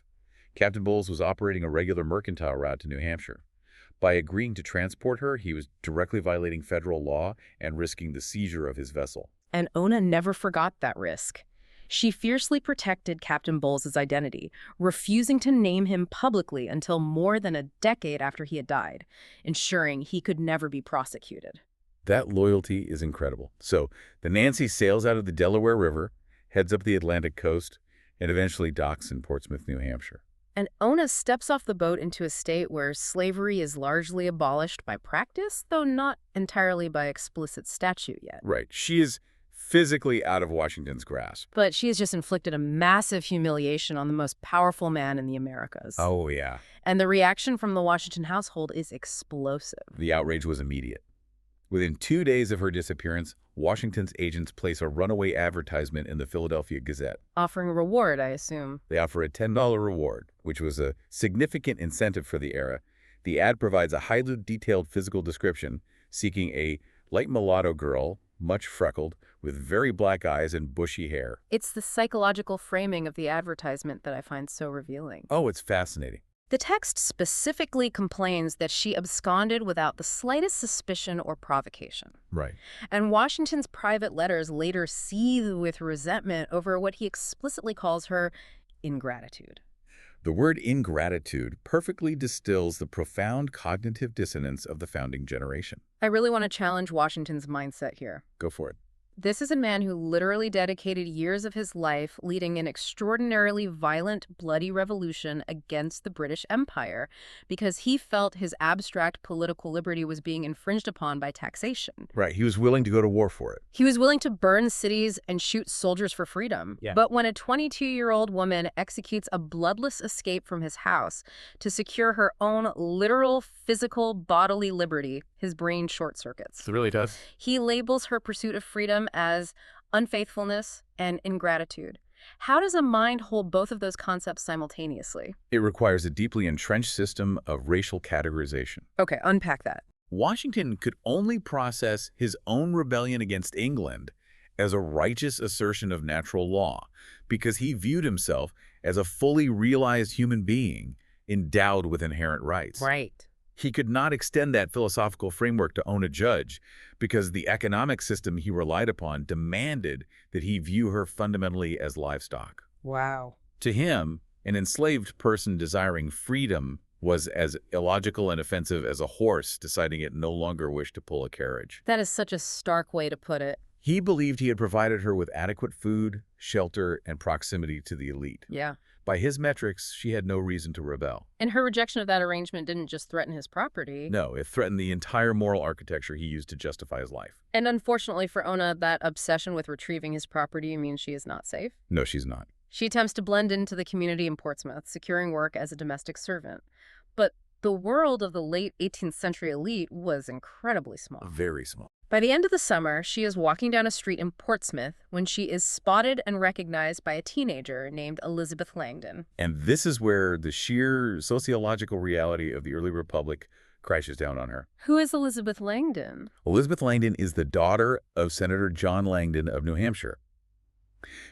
Speaker 2: Captain Bowles was operating a regular mercantile route to New Hampshire. By agreeing to transport her, he was directly violating federal law and risking the seizure of his vessel.
Speaker 1: And Ona never forgot that risk. She fiercely protected Captain Bowles' identity, refusing to name him publicly until more than a decade after he had died, ensuring he could never be prosecuted.
Speaker 2: That loyalty is incredible. So, the Nancy sails out of the Delaware River, heads up the Atlantic coast, and eventually docks in Portsmouth, New Hampshire.
Speaker 1: And Ona steps off the boat into a state where slavery is largely abolished by practice, though not entirely by explicit statute yet.
Speaker 2: Right. She is physically out of Washington's grasp.
Speaker 1: But she has just inflicted a massive humiliation on the most powerful man in the Americas.
Speaker 2: Oh, yeah.
Speaker 1: And the reaction from the Washington household is explosive.
Speaker 2: The outrage was immediate. Within 2 days of her disappearance, Washington's agents place a runaway advertisement in the Philadelphia Gazette.
Speaker 1: Offering a reward, I assume.
Speaker 2: They offer a $10 reward, which was a significant incentive for the era. The ad provides a highly detailed physical description, seeking a light mulatto girl, much freckled, with very black eyes and bushy hair.
Speaker 1: It's the psychological framing of the advertisement that I find so revealing.
Speaker 2: Oh, it's fascinating.
Speaker 1: The text specifically complains that she absconded without the slightest suspicion or provocation.
Speaker 2: Right.
Speaker 1: And Washington's private letters later seethe with resentment over what he explicitly calls her ingratitude.
Speaker 2: The word ingratitude perfectly distills the profound cognitive dissonance of the founding generation.
Speaker 1: I really want to challenge Washington's mindset here.
Speaker 2: Go for it.
Speaker 1: This is a man who literally dedicated years of his life leading an extraordinarily violent, bloody revolution against the British Empire because he felt his abstract political liberty was being infringed upon by taxation.
Speaker 2: Right. He was willing to go to war for it.
Speaker 1: He was willing to burn cities and shoot soldiers for freedom.
Speaker 2: Yeah.
Speaker 1: But when a 22-year-old woman executes a bloodless escape from his house to secure her own literal, physical, bodily liberty, his brain short-circuits.
Speaker 2: It really does.
Speaker 1: He labels her pursuit of freedom as unfaithfulness and ingratitude. How does a mind hold both of those concepts simultaneously?
Speaker 2: It requires a deeply entrenched system of racial categorization.
Speaker 1: Okay, unpack that.
Speaker 2: Washington could only process his own rebellion against England as a righteous assertion of natural law because he viewed himself as a fully realized human being endowed with inherent rights.
Speaker 1: Right.
Speaker 2: He could not extend that philosophical framework to own a judge because the economic system he relied upon demanded that he view her fundamentally as livestock.
Speaker 1: Wow.
Speaker 2: To him, an enslaved person desiring freedom was as illogical and offensive as a horse deciding it no longer wished to pull a carriage.
Speaker 1: That is such a stark way to put it.
Speaker 2: He believed he had provided her with adequate food, shelter, and proximity to the elite.
Speaker 1: Yeah.
Speaker 2: By his metrics, she had no reason to rebel.
Speaker 1: And her rejection of that arrangement didn't just threaten his property.
Speaker 2: No, it threatened the entire moral architecture he used to justify his life.
Speaker 1: And unfortunately for Ona, that obsession with retrieving his property means she is not safe.
Speaker 2: No, she's not.
Speaker 1: She attempts to blend into the community in Portsmouth, securing work as a domestic servant. But the world of the late 18th century elite was incredibly small.
Speaker 2: Very small.
Speaker 1: By the end of the summer, she is walking down a street in Portsmouth when she is spotted and recognized by a teenager named Elizabeth Langdon.
Speaker 2: And this is where the sheer sociological reality of the early republic crashes down on her.
Speaker 1: Who is Elizabeth Langdon?
Speaker 2: Elizabeth Langdon is the daughter of Senator John Langdon of New Hampshire.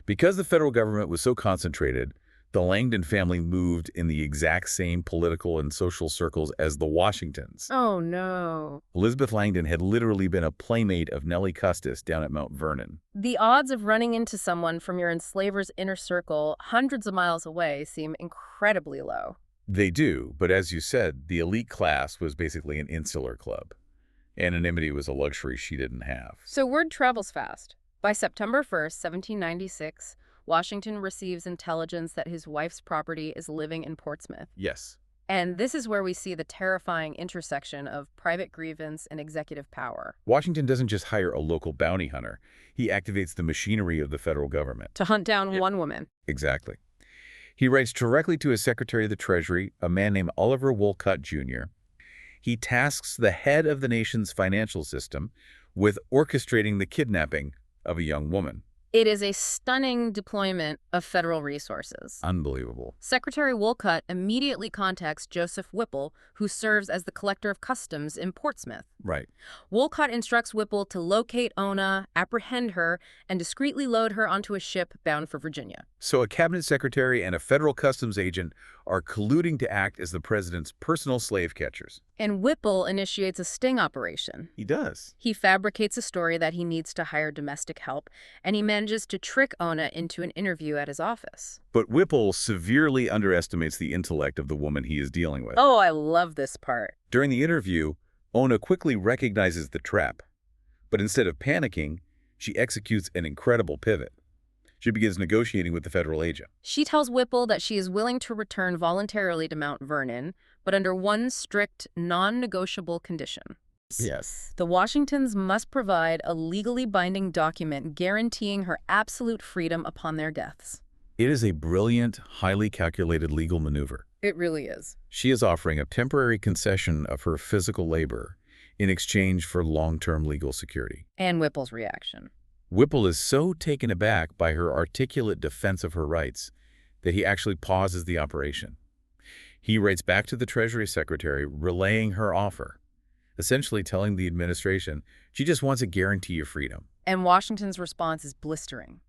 Speaker 2: Because the federal government was so concentrated, the Langdon family moved in the exact same political and social circles as the Washingtons.
Speaker 1: Oh, no.
Speaker 2: Elizabeth Langdon had literally been a playmate of Nellie Custis down at Mount Vernon.
Speaker 1: The odds of running into someone from your enslaver's inner circle hundreds of miles away seem incredibly low.
Speaker 2: They do, but as you said, the elite class was basically an insular club. Anonymity was a luxury she didn't have.
Speaker 1: So word travels fast. By September 1st, 1796, Washington receives intelligence that his wife's property is living in Portsmouth.
Speaker 2: Yes.
Speaker 1: And this is where we see the terrifying intersection of private grievance and executive power.
Speaker 2: Washington doesn't just hire a local bounty hunter. He activates the machinery of the federal government.
Speaker 1: To hunt down one woman.
Speaker 2: Exactly. He writes directly to his Secretary of the Treasury, a man named Oliver Wolcott, Jr. He tasks the head of the nation's financial system with orchestrating the kidnapping of a young woman.
Speaker 1: It is a stunning deployment of federal resources.
Speaker 2: Unbelievable.
Speaker 1: Secretary Wolcott immediately contacts Joseph Whipple, who serves as the collector of customs in Portsmouth.
Speaker 2: Right.
Speaker 1: Wolcott instructs Whipple to locate Ona, apprehend her, and discreetly load her onto a ship bound for Virginia.
Speaker 2: So a cabinet secretary and a federal customs agent are colluding to act as the president's personal slave catchers.
Speaker 1: And Whipple initiates a sting operation.
Speaker 2: He does.
Speaker 1: He fabricates a story that he needs to hire domestic help, and he manages to trick Ona into an interview at his office.
Speaker 2: But Whipple severely underestimates the intellect of the woman he is dealing with.
Speaker 1: Oh, I love this part.
Speaker 2: During the interview, Ona quickly recognizes the trap. But instead of panicking, she executes an incredible pivot. She begins negotiating with the federal agent.
Speaker 1: She tells Whipple that she is willing to return voluntarily to Mount Vernon, but under one strict, non-negotiable condition.
Speaker 2: Yes.
Speaker 1: The Washingtons must provide a legally binding document guaranteeing her absolute freedom upon their deaths.
Speaker 2: It is a brilliant, highly calculated legal maneuver.
Speaker 1: It really is.
Speaker 2: She is offering a temporary concession of her physical labor in exchange for long-term legal security.
Speaker 1: And Whipple's reaction.
Speaker 2: Whipple is so taken aback by her articulate defense of her rights that he actually pauses the operation. He writes back to the Treasury Secretary relaying her offer, essentially telling the administration she just wants a guarantee of freedom.
Speaker 1: And Washington's response is blistering.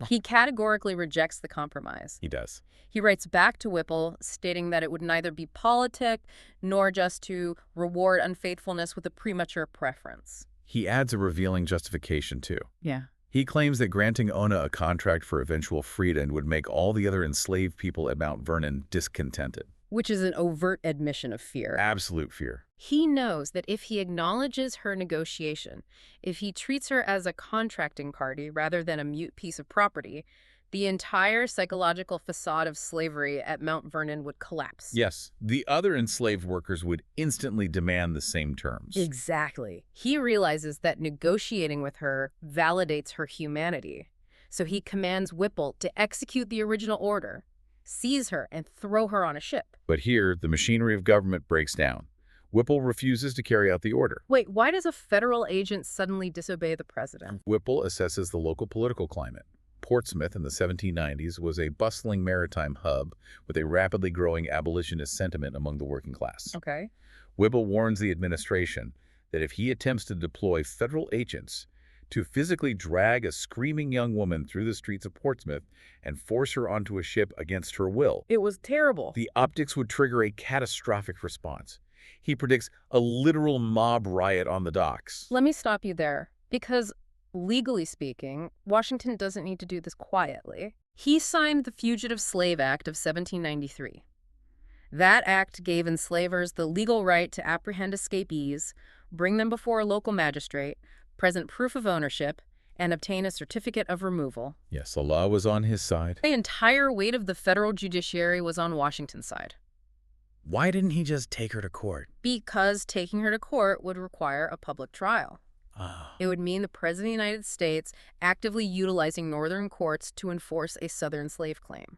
Speaker 1: He categorically rejects the compromise.
Speaker 2: He does.
Speaker 1: He writes back to Whipple, stating that it would neither be politic nor just to reward unfaithfulness with a premature preference.
Speaker 2: He adds a revealing justification, too.
Speaker 1: Yeah.
Speaker 2: He claims that granting Ona a contract for eventual freedom would make all the other enslaved people at Mount Vernon discontented.
Speaker 1: Which is an overt admission of fear.
Speaker 2: Absolute fear.
Speaker 1: He knows that if he acknowledges her negotiation, if he treats her as a contracting party rather than a mute piece of property, the entire psychological facade of slavery at Mount Vernon would collapse.
Speaker 2: Yes, the other enslaved workers would instantly demand the same terms.
Speaker 1: Exactly. He realizes that negotiating with her validates her humanity. So he commands Whipple to execute the original order, seize her, and throw her on a ship.
Speaker 2: But here, the machinery of government breaks down. Whipple refuses to carry out the order.
Speaker 1: Wait, why does a federal agent suddenly disobey the president?
Speaker 2: Whipple assesses the local political climate. Portsmouth in the 1790s was a bustling maritime hub with a rapidly growing abolitionist sentiment among the working class.
Speaker 1: Okay.
Speaker 2: Whipple warns the administration that if he attempts to deploy federal agents to physically drag a screaming young woman through the streets of Portsmouth and force her onto a ship against her will.
Speaker 1: It was terrible.
Speaker 2: The optics would trigger a catastrophic response. He predicts a literal mob riot on the docks.
Speaker 1: Let me stop you there, because legally speaking, Washington doesn't need to do this quietly. He signed the Fugitive Slave Act of 1793. That act gave enslavers the legal right to apprehend escapees, bring them before a local magistrate, present proof of ownership, and obtain a certificate of removal.
Speaker 2: Yes, the law was on his side.
Speaker 1: The entire weight of the federal judiciary was on Washington's side.
Speaker 2: Why didn't he just take her to court?
Speaker 1: Because taking her to court would require a public trial.
Speaker 2: Ah.
Speaker 1: It would mean the President of the United States actively utilizing Northern courts to enforce a Southern slave claim.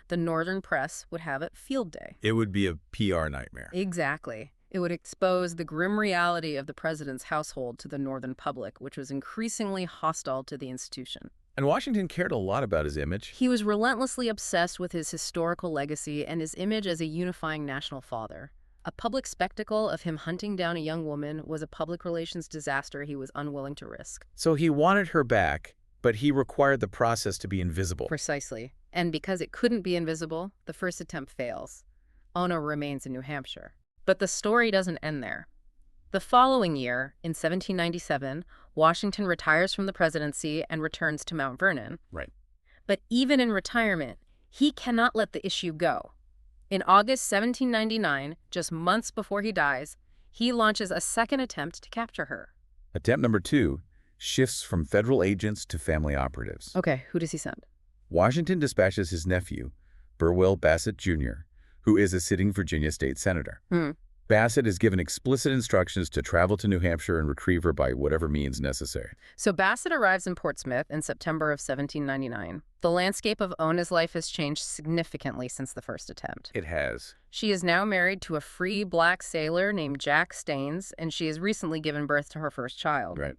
Speaker 1: The Northern press would have a field day.
Speaker 2: It would be a PR nightmare.
Speaker 1: Exactly. It would expose the grim reality of the president's household to the Northern public, which was increasingly hostile to the institution.
Speaker 2: And Washington cared a lot about his image.
Speaker 1: He was relentlessly obsessed with his historical legacy and his image as a unifying national father. A public spectacle of him hunting down a young woman was a public relations disaster he was unwilling to risk.
Speaker 2: So he wanted her back, but he required the process to be invisible.
Speaker 1: Precisely. And because it couldn't be invisible, the first attempt fails. Ona remains in New Hampshire. But the story doesn't end there. The following year, in 1797, Washington retires from the presidency and returns to Mount Vernon.
Speaker 2: Right.
Speaker 1: But even in retirement, he cannot let the issue go. In August 1799, just months before he dies, he launches a second attempt to capture her.
Speaker 2: Attempt number 2 shifts from federal agents to family operatives.
Speaker 1: Okay, who does he send?
Speaker 2: Washington dispatches his nephew, Burwell Bassett Jr., who is a sitting Virginia state senator. Bassett is given explicit instructions to travel to New Hampshire and retrieve her by whatever means necessary.
Speaker 1: So Bassett arrives in Portsmouth in September of 1799. The landscape of Ona's life has changed significantly since the first attempt.
Speaker 2: It has.
Speaker 1: She is now married to a free black sailor named Jack Staines, and she has recently given birth to her first child.
Speaker 2: Right.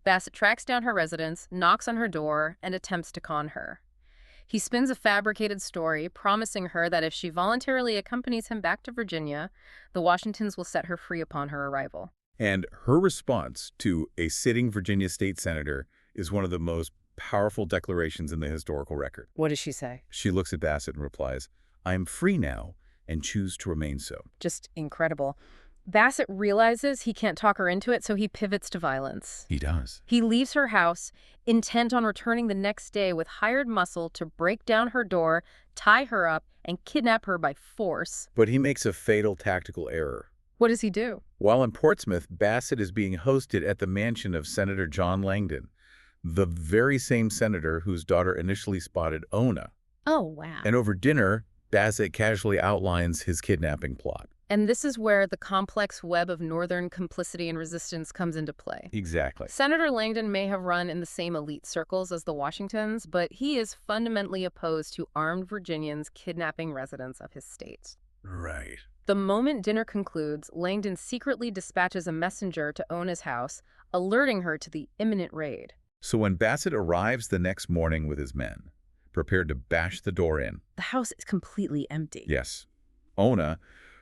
Speaker 1: Bassett tracks down her residence, knocks on her door, and attempts to con her. He spins a fabricated story, promising her that if she voluntarily accompanies him back to Virginia, the Washingtons will set her free upon her arrival.
Speaker 2: And her response to a sitting Virginia state senator is one of the most powerful declarations in the historical record.
Speaker 1: What does she say?
Speaker 2: She looks at Bassett and replies, "I am free now and choose to remain so."
Speaker 1: Just incredible. Bassett realizes he can't talk her into it, so he pivots to violence.
Speaker 2: He does.
Speaker 1: He leaves her house, intent on returning the next day with hired muscle to break down her door, tie her up, and kidnap her by force.
Speaker 2: But he makes a fatal tactical error.
Speaker 1: What does he do?
Speaker 2: While in Portsmouth, Bassett is being hosted at the mansion of Senator John Langdon, the very same senator whose daughter initially spotted Ona.
Speaker 1: Oh, wow.
Speaker 2: And over dinner, Bassett casually outlines his kidnapping plot.
Speaker 1: And this is where the complex web of Northern complicity and resistance comes into play.
Speaker 2: Exactly.
Speaker 1: Senator Langdon may have run in the same elite circles as the Washingtons, but he is fundamentally opposed to armed Virginians kidnapping residents of his state.
Speaker 2: Right.
Speaker 1: The moment dinner concludes, Langdon secretly dispatches a messenger to Ona's house, alerting her to the imminent raid.
Speaker 2: So when Bassett arrives the next morning with his men, prepared to bash the door in.
Speaker 1: The house is completely empty.
Speaker 2: Yes. Ona,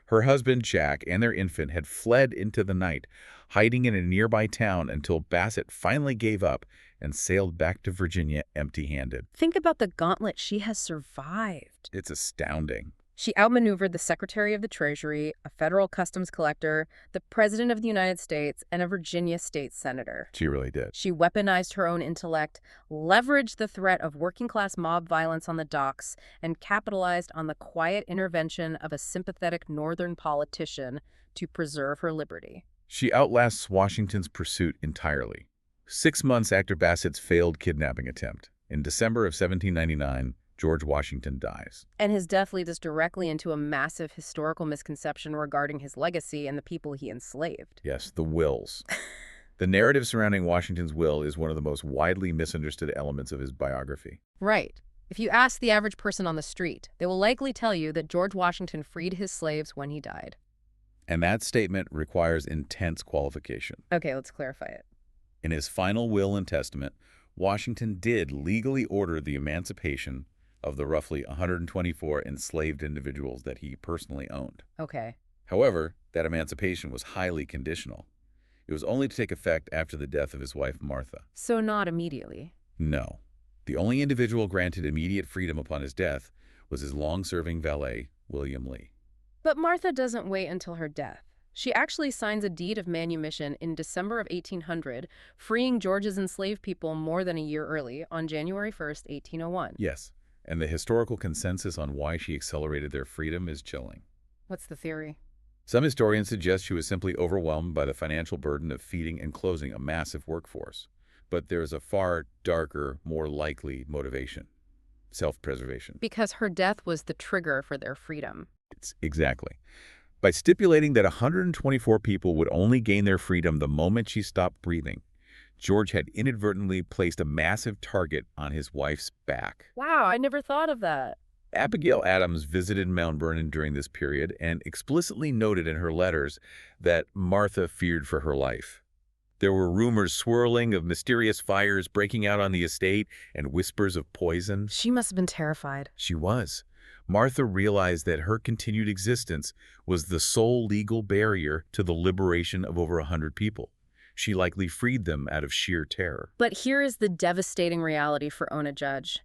Speaker 2: her husband Jack, and their infant had fled into the night, hiding in a nearby town until Bassett finally gave up and sailed back to Virginia empty-handed.
Speaker 1: Think about the gauntlet she has survived.
Speaker 2: It's astounding.
Speaker 1: She outmaneuvered the Secretary of the Treasury, a federal customs collector, the President of the United States, and a Virginia state senator.
Speaker 2: She really did.
Speaker 1: She weaponized her own intellect, leveraged the threat of working-class mob violence on the docks, and capitalized on the quiet intervention of a sympathetic Northern politician to preserve her liberty.
Speaker 2: She outlasts Washington's pursuit entirely. 6 months after Bassett's failed kidnapping attempt, in December of 1799, George Washington dies.
Speaker 1: And his death leads us directly into a massive historical misconception regarding his legacy and the people he enslaved.
Speaker 2: Yes, the wills. The narrative surrounding Washington's will is one of the most widely misunderstood elements of his biography.
Speaker 1: Right. If you ask the average person on the street, they will likely tell you that George Washington freed his slaves when he died.
Speaker 2: And that statement requires intense qualification.
Speaker 1: Okay, let's clarify it.
Speaker 2: In his final will and testament, Washington did legally order the emancipation of the roughly 124 enslaved individuals that he personally owned.
Speaker 1: Okay.
Speaker 2: However, that emancipation was highly conditional. It was only to take effect after the death of his wife, Martha.
Speaker 1: So not immediately.
Speaker 2: No. The only individual granted immediate freedom upon his death was his long-serving valet, William Lee.
Speaker 1: But Martha doesn't wait until her death. She actually signs a deed of manumission in December of 1800, freeing Georgia's enslaved people more than a year early, on January 1st, 1801.
Speaker 2: Yes, and the historical consensus on why she accelerated their freedom is chilling.
Speaker 1: What's the theory?
Speaker 2: Some historians suggest she was simply overwhelmed by the financial burden of feeding and clothing a massive workforce. But there's a far darker, more likely motivation: self-preservation.
Speaker 1: Because her death was the trigger for their freedom.
Speaker 2: Exactly. By stipulating that 124 people would only gain their freedom the moment she stopped breathing, George had inadvertently placed a massive target on his wife's back.
Speaker 1: Wow, I never thought of that.
Speaker 2: Abigail Adams visited Mount Vernon during this period and explicitly noted in her letters that Martha feared for her life. There were rumors swirling of mysterious fires breaking out on the estate and whispers of poison.
Speaker 1: She must have been terrified.
Speaker 2: She was. Martha realized that her continued existence was the sole legal barrier to the liberation of over 100 people. She likely freed them out of sheer terror.
Speaker 1: But here is the devastating reality for Ona Judge.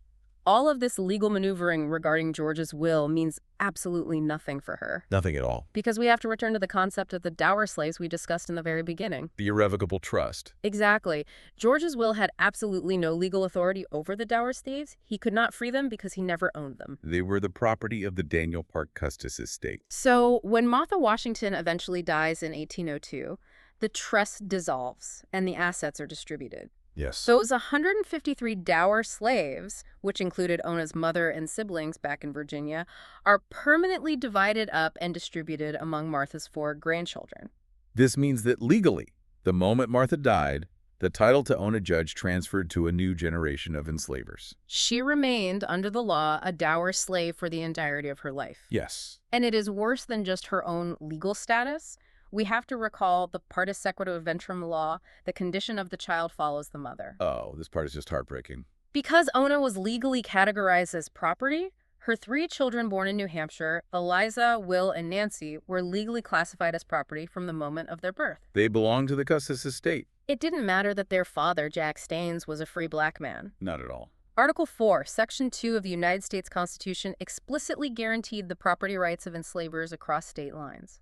Speaker 1: All of this legal maneuvering regarding George's will means absolutely nothing for her.
Speaker 2: Nothing at all.
Speaker 1: Because we have to return to the concept of the dower slaves we discussed in the very beginning.
Speaker 2: The irrevocable trust.
Speaker 1: Exactly. George's will had absolutely no legal authority over the dower slaves. He could not free them because he never owned them.
Speaker 2: They were the property of the Daniel Parke Custis estate.
Speaker 1: So when Martha Washington eventually dies in 1802, the trust dissolves and the assets are distributed.
Speaker 2: Yes.
Speaker 1: Those 153 dower slaves, which included Ona's mother and siblings back in Virginia, are permanently divided up and distributed among Martha's 4 grandchildren.
Speaker 2: This means that legally, the moment Martha died, the title to Ona Judge transferred to a new generation of enslavers.
Speaker 1: She remained, under the law, a dower slave for the entirety of her life.
Speaker 2: Yes.
Speaker 1: And it is worse than just her own legal status. We have to recall the partis sequitur ventrum law. The condition of the child follows the mother.
Speaker 2: Oh, this part is just heartbreaking.
Speaker 1: Because Ona was legally categorized as property, her 3 children born in New Hampshire, Eliza, Will, and Nancy, were legally classified as property from the moment of their birth.
Speaker 2: They belonged to the Custis estate.
Speaker 1: It didn't matter that their father, Jack Staines, was a free black man.
Speaker 2: Not at all.
Speaker 1: Article 4, Section 2 of the United States Constitution explicitly guaranteed the property rights of enslavers across state lines.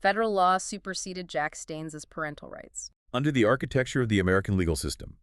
Speaker 1: Federal law superseded Jack Staines' parental rights.
Speaker 2: Under the architecture of the American legal system,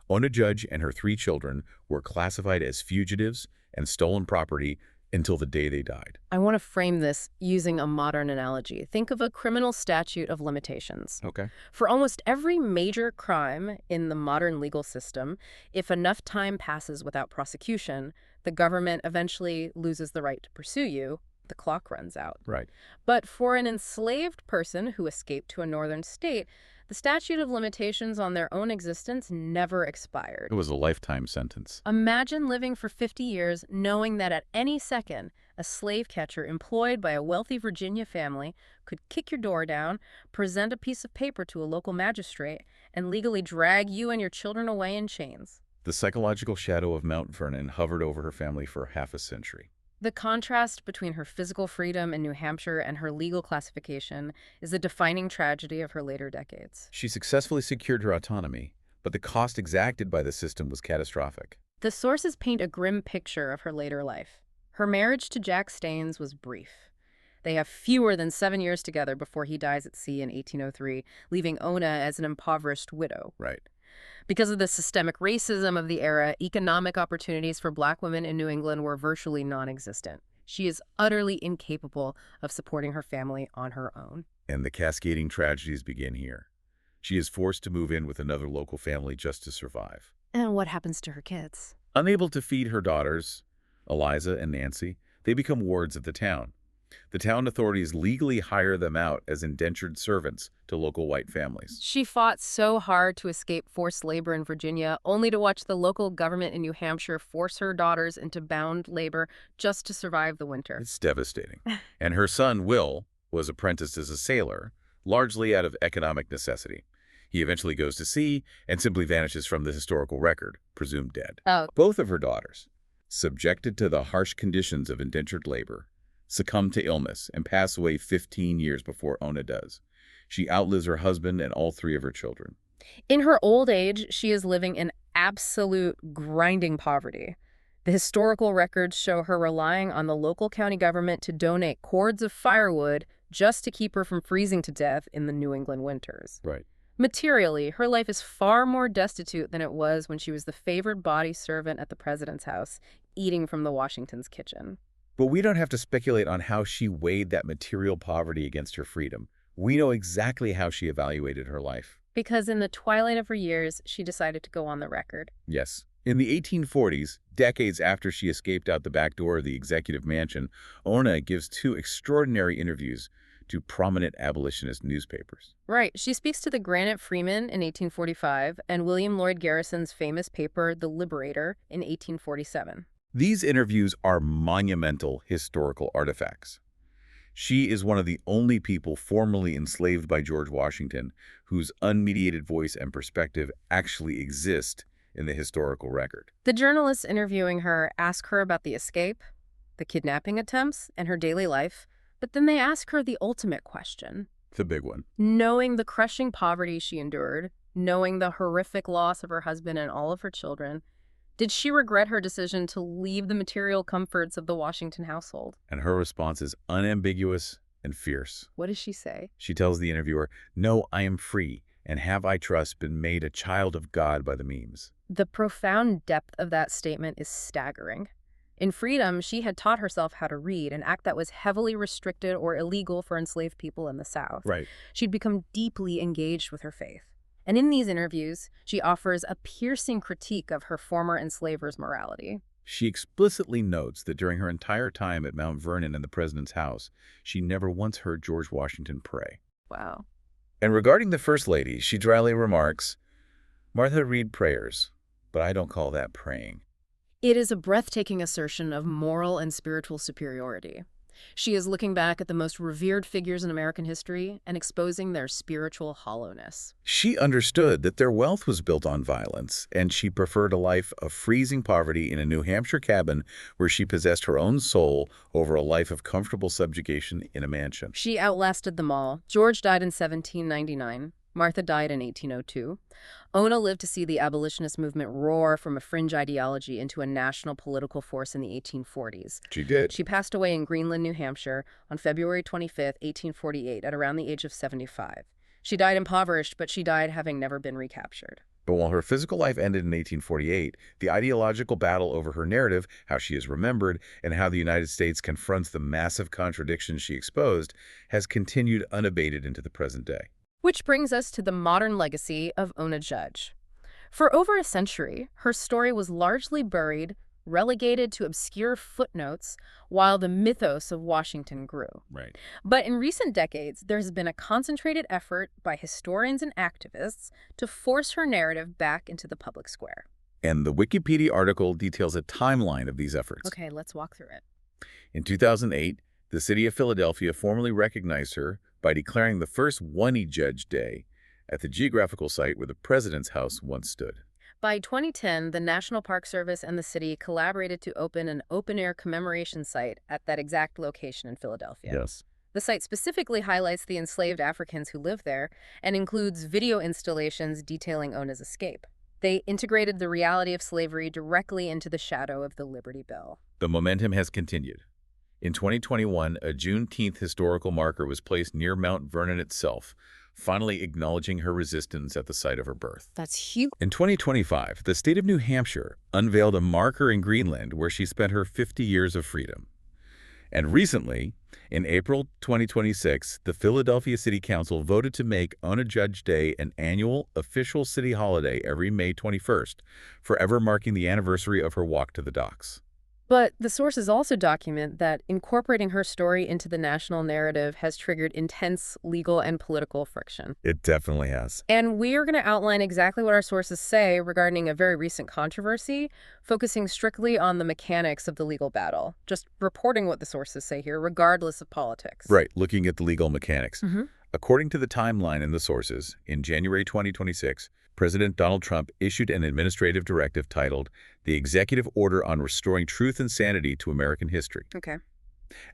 Speaker 2: Ona Judge and her 3 children were classified as fugitives and stolen property until the day they died.
Speaker 1: I want to frame this using a modern analogy. Think of a criminal statute of limitations.
Speaker 2: Okay.
Speaker 1: For almost every major crime in the modern legal system, if enough time passes without prosecution, the government eventually loses the right to pursue you. The clock runs out.
Speaker 2: Right.
Speaker 1: But for an enslaved person who escaped to a northern state, the statute of limitations on their own existence never expired.
Speaker 2: It was a lifetime sentence.
Speaker 1: Imagine living for 50 years knowing that at any second, a slave catcher employed by a wealthy Virginia family could kick your door down, present a piece of paper to a local magistrate, and legally drag you and your children away in chains.
Speaker 2: The psychological shadow of Mount Vernon hovered over her family for half a century.
Speaker 1: The contrast between her physical freedom in New Hampshire and her legal classification is the defining tragedy of her later decades.
Speaker 2: She successfully secured her autonomy, but the cost exacted by the system was catastrophic.
Speaker 1: The sources paint a grim picture of her later life. Her marriage to Jack Staines was brief. They have fewer than 7 years together before he dies at sea in 1803, leaving Ona as an impoverished widow.
Speaker 2: Right.
Speaker 1: Because of the systemic racism of the era, economic opportunities for black women in New England were virtually non-existent. She is utterly incapable of supporting her family on her own.
Speaker 2: And the cascading tragedies begin here. She is forced to move in with another local family just to survive.
Speaker 1: And what happens to her kids?
Speaker 2: Unable to feed her daughters, Eliza and Nancy, they become wards of the town. The town authorities legally hire them out as indentured servants to local white families.
Speaker 1: She fought so hard to escape forced labor in Virginia, only to watch the local government in New Hampshire force her daughters into bound labor just to survive the winter.
Speaker 2: It's devastating. And her son, Will, was apprenticed as a sailor, largely out of economic necessity. He eventually goes to sea and simply vanishes from the historical record, presumed dead.
Speaker 1: Oh.
Speaker 2: Both of her daughters, subjected to the harsh conditions of indentured labor, succumb to illness and pass away 15 years before Ona does. She outlives her husband and all three of her children.
Speaker 1: In her old age, she is living in absolute grinding poverty. The historical records show her relying on the local county government to donate cords of firewood just to keep her from freezing to death in the New England winters.
Speaker 2: Right.
Speaker 1: Materially, her life is far more destitute than it was when she was the favored body servant at the president's house, eating from the Washington's kitchen.
Speaker 2: But we don't have to speculate on how she weighed that material poverty against her freedom. We know exactly how she evaluated her life.
Speaker 1: Because in the twilight of her years, she decided to go on the record.
Speaker 2: Yes. In the 1840s, decades after she escaped out the back door of the executive mansion, Ona gives two extraordinary interviews to prominent abolitionist newspapers.
Speaker 1: Right. She speaks to the Granite Freeman in 1845 and William Lloyd Garrison's famous paper, The Liberator, in 1847.
Speaker 2: These interviews are monumental historical artifacts. She is one of the only people formerly enslaved by George Washington whose unmediated voice and perspective actually exist in the historical record.
Speaker 1: The journalists interviewing her ask her about the escape, the kidnapping attempts, and her daily life, but then they ask her the ultimate question.
Speaker 2: The big one.
Speaker 1: Knowing the crushing poverty she endured, knowing the horrific loss of her husband and all of her children, did she regret her decision to leave the material comforts of the Washington household?
Speaker 2: And her response is unambiguous and fierce.
Speaker 1: What does she say?
Speaker 2: She tells the interviewer, "No, I am free, and have, I trust, been made a child of God by the memes."
Speaker 1: The profound depth of that statement is staggering. In freedom, she had taught herself how to read, an act that was heavily restricted or illegal for enslaved people in the South.
Speaker 2: Right.
Speaker 1: She'd become deeply engaged with her faith. And in these interviews, she offers a piercing critique of her former enslavers' morality.
Speaker 2: She explicitly notes that during her entire time at Mount Vernon and the president's house, she never once heard George Washington pray.
Speaker 1: Wow.
Speaker 2: And regarding the First Lady, she dryly remarks, "Martha read prayers, but I don't call that praying."
Speaker 1: It is a breathtaking assertion of moral and spiritual superiority. She is looking back at the most revered figures in American history and exposing their spiritual hollowness.
Speaker 2: She understood that their wealth was built on violence, and she preferred a life of freezing poverty in a New Hampshire cabin where she possessed her own soul over a life of comfortable subjugation in a mansion.
Speaker 1: She outlasted them all. George died in 1799. Martha died in 1802. Ona lived to see the abolitionist movement roar from a fringe ideology into a national political force in the 1840s.
Speaker 2: She did.
Speaker 1: She passed away in Greenland, New Hampshire on February 25, 1848, at around the age of 75. She died impoverished, but she died having never been recaptured.
Speaker 2: But while her physical life ended in 1848, the ideological battle over her narrative, how she is remembered, and how the United States confronts the massive contradictions she exposed, has continued unabated into the present day.
Speaker 1: Which brings us to the modern legacy of Ona Judge. For over a century, her story was largely buried, relegated to obscure footnotes, while the mythos of Washington grew.
Speaker 2: Right.
Speaker 1: But in recent decades, there has been a concentrated effort by historians and activists to force her narrative back into the public square.
Speaker 2: And the Wikipedia article details a timeline of these efforts.
Speaker 1: Okay, let's walk through it.
Speaker 2: In 2008, the city of Philadelphia formally recognized her by declaring the first One Judge Day at the geographical site where the president's house once stood.
Speaker 1: By 2010, the National Park Service and the city collaborated to open an open-air commemoration site at that exact location in Philadelphia.
Speaker 2: Yes.
Speaker 1: The site specifically highlights the enslaved Africans who lived there and includes video installations detailing Ona's escape. They integrated the reality of slavery directly into the shadow of the Liberty Bell.
Speaker 2: The momentum has continued. In 2021, a Juneteenth historical marker was placed near Mount Vernon itself, finally acknowledging her resistance at the site of her birth.
Speaker 1: That's huge.
Speaker 2: In 2025, the state of New Hampshire unveiled a marker in Greenland where she spent her 50 years of freedom. And recently, in April 2026, the Philadelphia City Council voted to make Ona Judge Day an annual official city holiday every May 21st, forever marking the anniversary of her walk to the docks.
Speaker 1: But the sources also document that incorporating her story into the national narrative has triggered intense legal and political friction.
Speaker 2: It definitely has.
Speaker 1: And we are going to outline exactly what our sources say regarding a very recent controversy, focusing strictly on the mechanics of the legal battle, just reporting what the sources say here, regardless of politics.
Speaker 2: Right, looking at the legal mechanics.
Speaker 1: Mm-hmm.
Speaker 2: According to the timeline in the sources, in January 2026, President Donald Trump issued an administrative directive titled the Executive Order on Restoring Truth and Sanity to American History.
Speaker 1: Okay.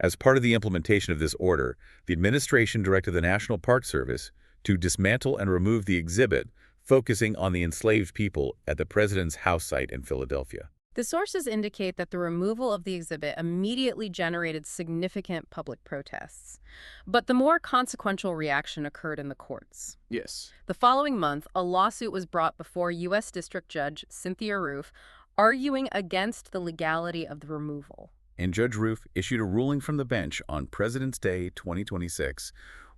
Speaker 2: As part of the implementation of this order, the administration directed the National Park Service to dismantle and remove the exhibit, focusing on the enslaved people at the president's house site in Philadelphia.
Speaker 1: The sources indicate that the removal of the exhibit immediately generated significant public protests. But the more consequential reaction occurred in the courts.
Speaker 2: Yes.
Speaker 1: The following month, a lawsuit was brought before U.S. District Judge Cynthia Roof, arguing against the legality of the removal.
Speaker 2: And Judge Roof issued a ruling from the bench on President's Day 2026,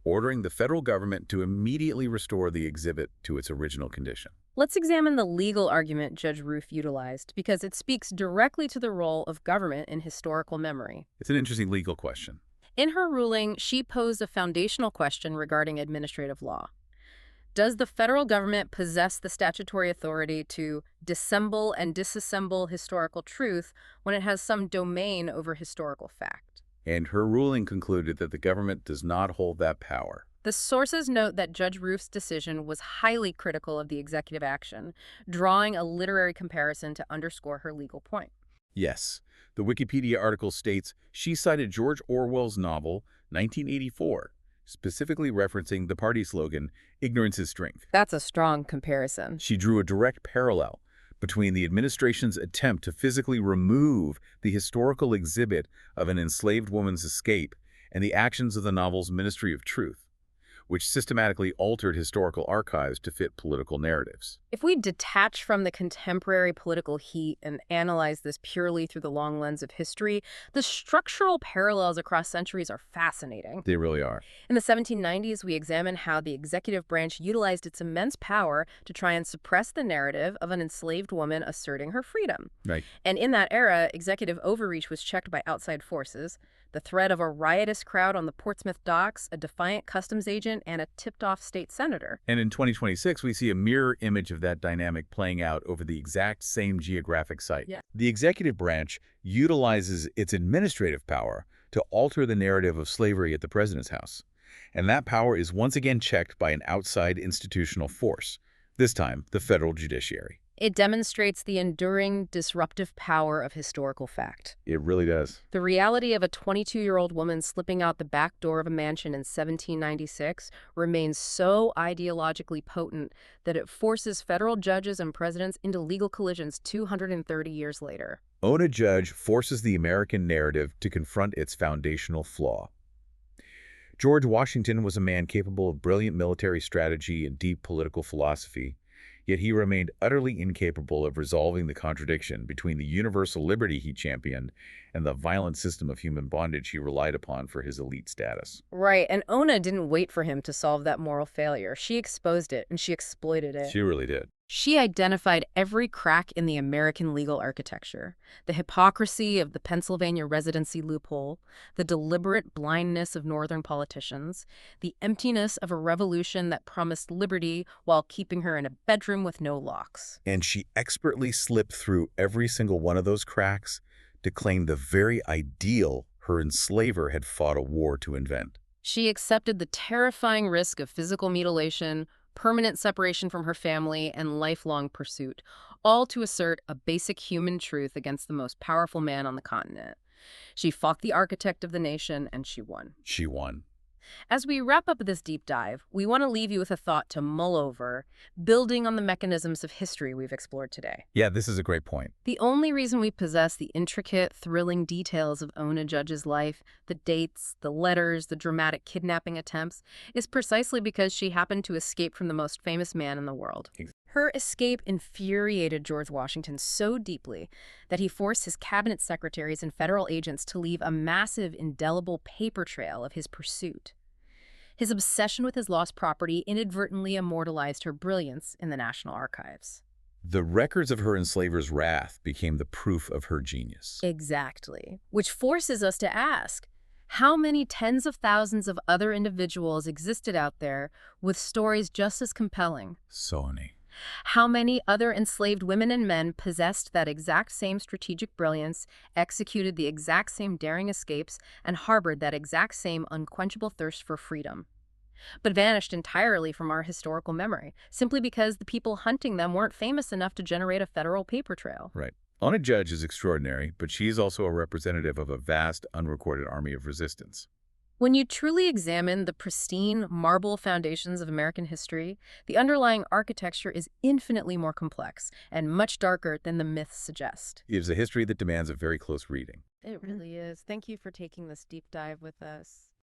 Speaker 2: ordering the federal government to immediately restore the exhibit to its original condition.
Speaker 1: Let's examine the legal argument Judge Roof utilized, because it speaks directly to the role of government in historical memory.
Speaker 2: It's an interesting legal question.
Speaker 1: In her ruling, she posed a foundational question regarding administrative law. Does the federal government possess the statutory authority to dissemble and disassemble historical truth when it has some domain over historical fact?
Speaker 2: And her ruling concluded that the government does not hold that power.
Speaker 1: The sources note that Judge Roof's decision was highly critical of the executive action, drawing a literary comparison to underscore her legal point.
Speaker 2: Yes, the Wikipedia article states she cited George Orwell's novel 1984, specifically referencing the party slogan, "Ignorance is strength."
Speaker 1: That's a strong comparison.
Speaker 2: She drew a direct parallel between the administration's attempt to physically remove the historical exhibit of an enslaved woman's escape and the actions of the novel's Ministry of Truth, which systematically altered historical archives to fit political narratives.
Speaker 1: If we detach from the contemporary political heat and analyze this purely through the long lens of history, the structural parallels across centuries are fascinating.
Speaker 2: They really are.
Speaker 1: In the 1790s, we examine how the executive branch utilized its immense power to try and suppress the narrative of an enslaved woman asserting her freedom.
Speaker 2: Right.
Speaker 1: And in that era, executive overreach was checked by outside forces. The threat of a riotous crowd on the Portsmouth docks, a defiant customs agent, and a tipped-off state senator.
Speaker 2: And in 2026, we see a mirror image of that dynamic playing out over the exact same geographic site.
Speaker 1: Yeah.
Speaker 2: The executive branch utilizes its administrative power to alter the narrative of slavery at the president's house. And that power is once again checked by an outside institutional force, this time the federal judiciary.
Speaker 1: It demonstrates the enduring, disruptive power of historical fact.
Speaker 2: It really does.
Speaker 1: The reality of a 22-year-old woman slipping out the back door of a mansion in 1796 remains so ideologically potent that it forces federal judges and presidents into legal collisions 230 years later.
Speaker 2: Ona Judge forces the American narrative to confront its foundational flaw. George Washington was a man capable of brilliant military strategy and deep political philosophy, yet he remained utterly incapable of resolving the contradiction between the universal liberty he championed and the violent system of human bondage he relied upon for his elite status.
Speaker 1: Right, and Ona didn't wait for him to solve that moral failure. She exposed it, and she exploited it.
Speaker 2: She really did.
Speaker 1: She identified every crack in the American legal architecture: the hypocrisy of the Pennsylvania residency loophole, the deliberate blindness of Northern politicians, the emptiness of a revolution that promised liberty while keeping her in a bedroom with no locks.
Speaker 2: And she expertly slipped through every single one of those cracks to claim the very ideal her enslaver had fought a war to invent.
Speaker 1: She accepted the terrifying risk of physical mutilation, permanent separation from her family, and lifelong pursuit, all to assert a basic human truth against the most powerful man on the continent. She fought the architect of the nation, and she won.
Speaker 2: She won.
Speaker 1: As we wrap up this deep dive, we want to leave you with a thought to mull over, building on the mechanisms of history we've explored today.
Speaker 2: Yeah, this is a great point.
Speaker 1: The only reason we possess the intricate, thrilling details of Ona Judge's life, the dates, the letters, the dramatic kidnapping attempts, is precisely because she happened to escape from the most famous man in the world. Her escape infuriated George Washington so deeply that he forced his cabinet secretaries and federal agents to leave a massive, indelible paper trail of his pursuit. His obsession with his lost property inadvertently immortalized her brilliance in the National Archives.
Speaker 2: The records of her enslaver's wrath became the proof of her genius.
Speaker 1: Exactly. Which forces us to ask, how many tens of thousands of other individuals existed out there with stories just as compelling?
Speaker 2: So many.
Speaker 1: How many other enslaved women and men possessed that exact same strategic brilliance, executed the exact same daring escapes, and harbored that exact same unquenchable thirst for freedom, but vanished entirely from our historical memory, simply because the people hunting them weren't famous enough to generate a federal paper trail?
Speaker 2: Right. Ona Judge is extraordinary, but she is also a representative of a vast, unrecorded army of resistance.
Speaker 1: When you truly examine the pristine marble foundations of American history, the underlying architecture is infinitely more complex and much darker than the myths suggest.
Speaker 2: It is a history that demands a very close reading.
Speaker 1: It really is. Thank you for taking this deep dive with us.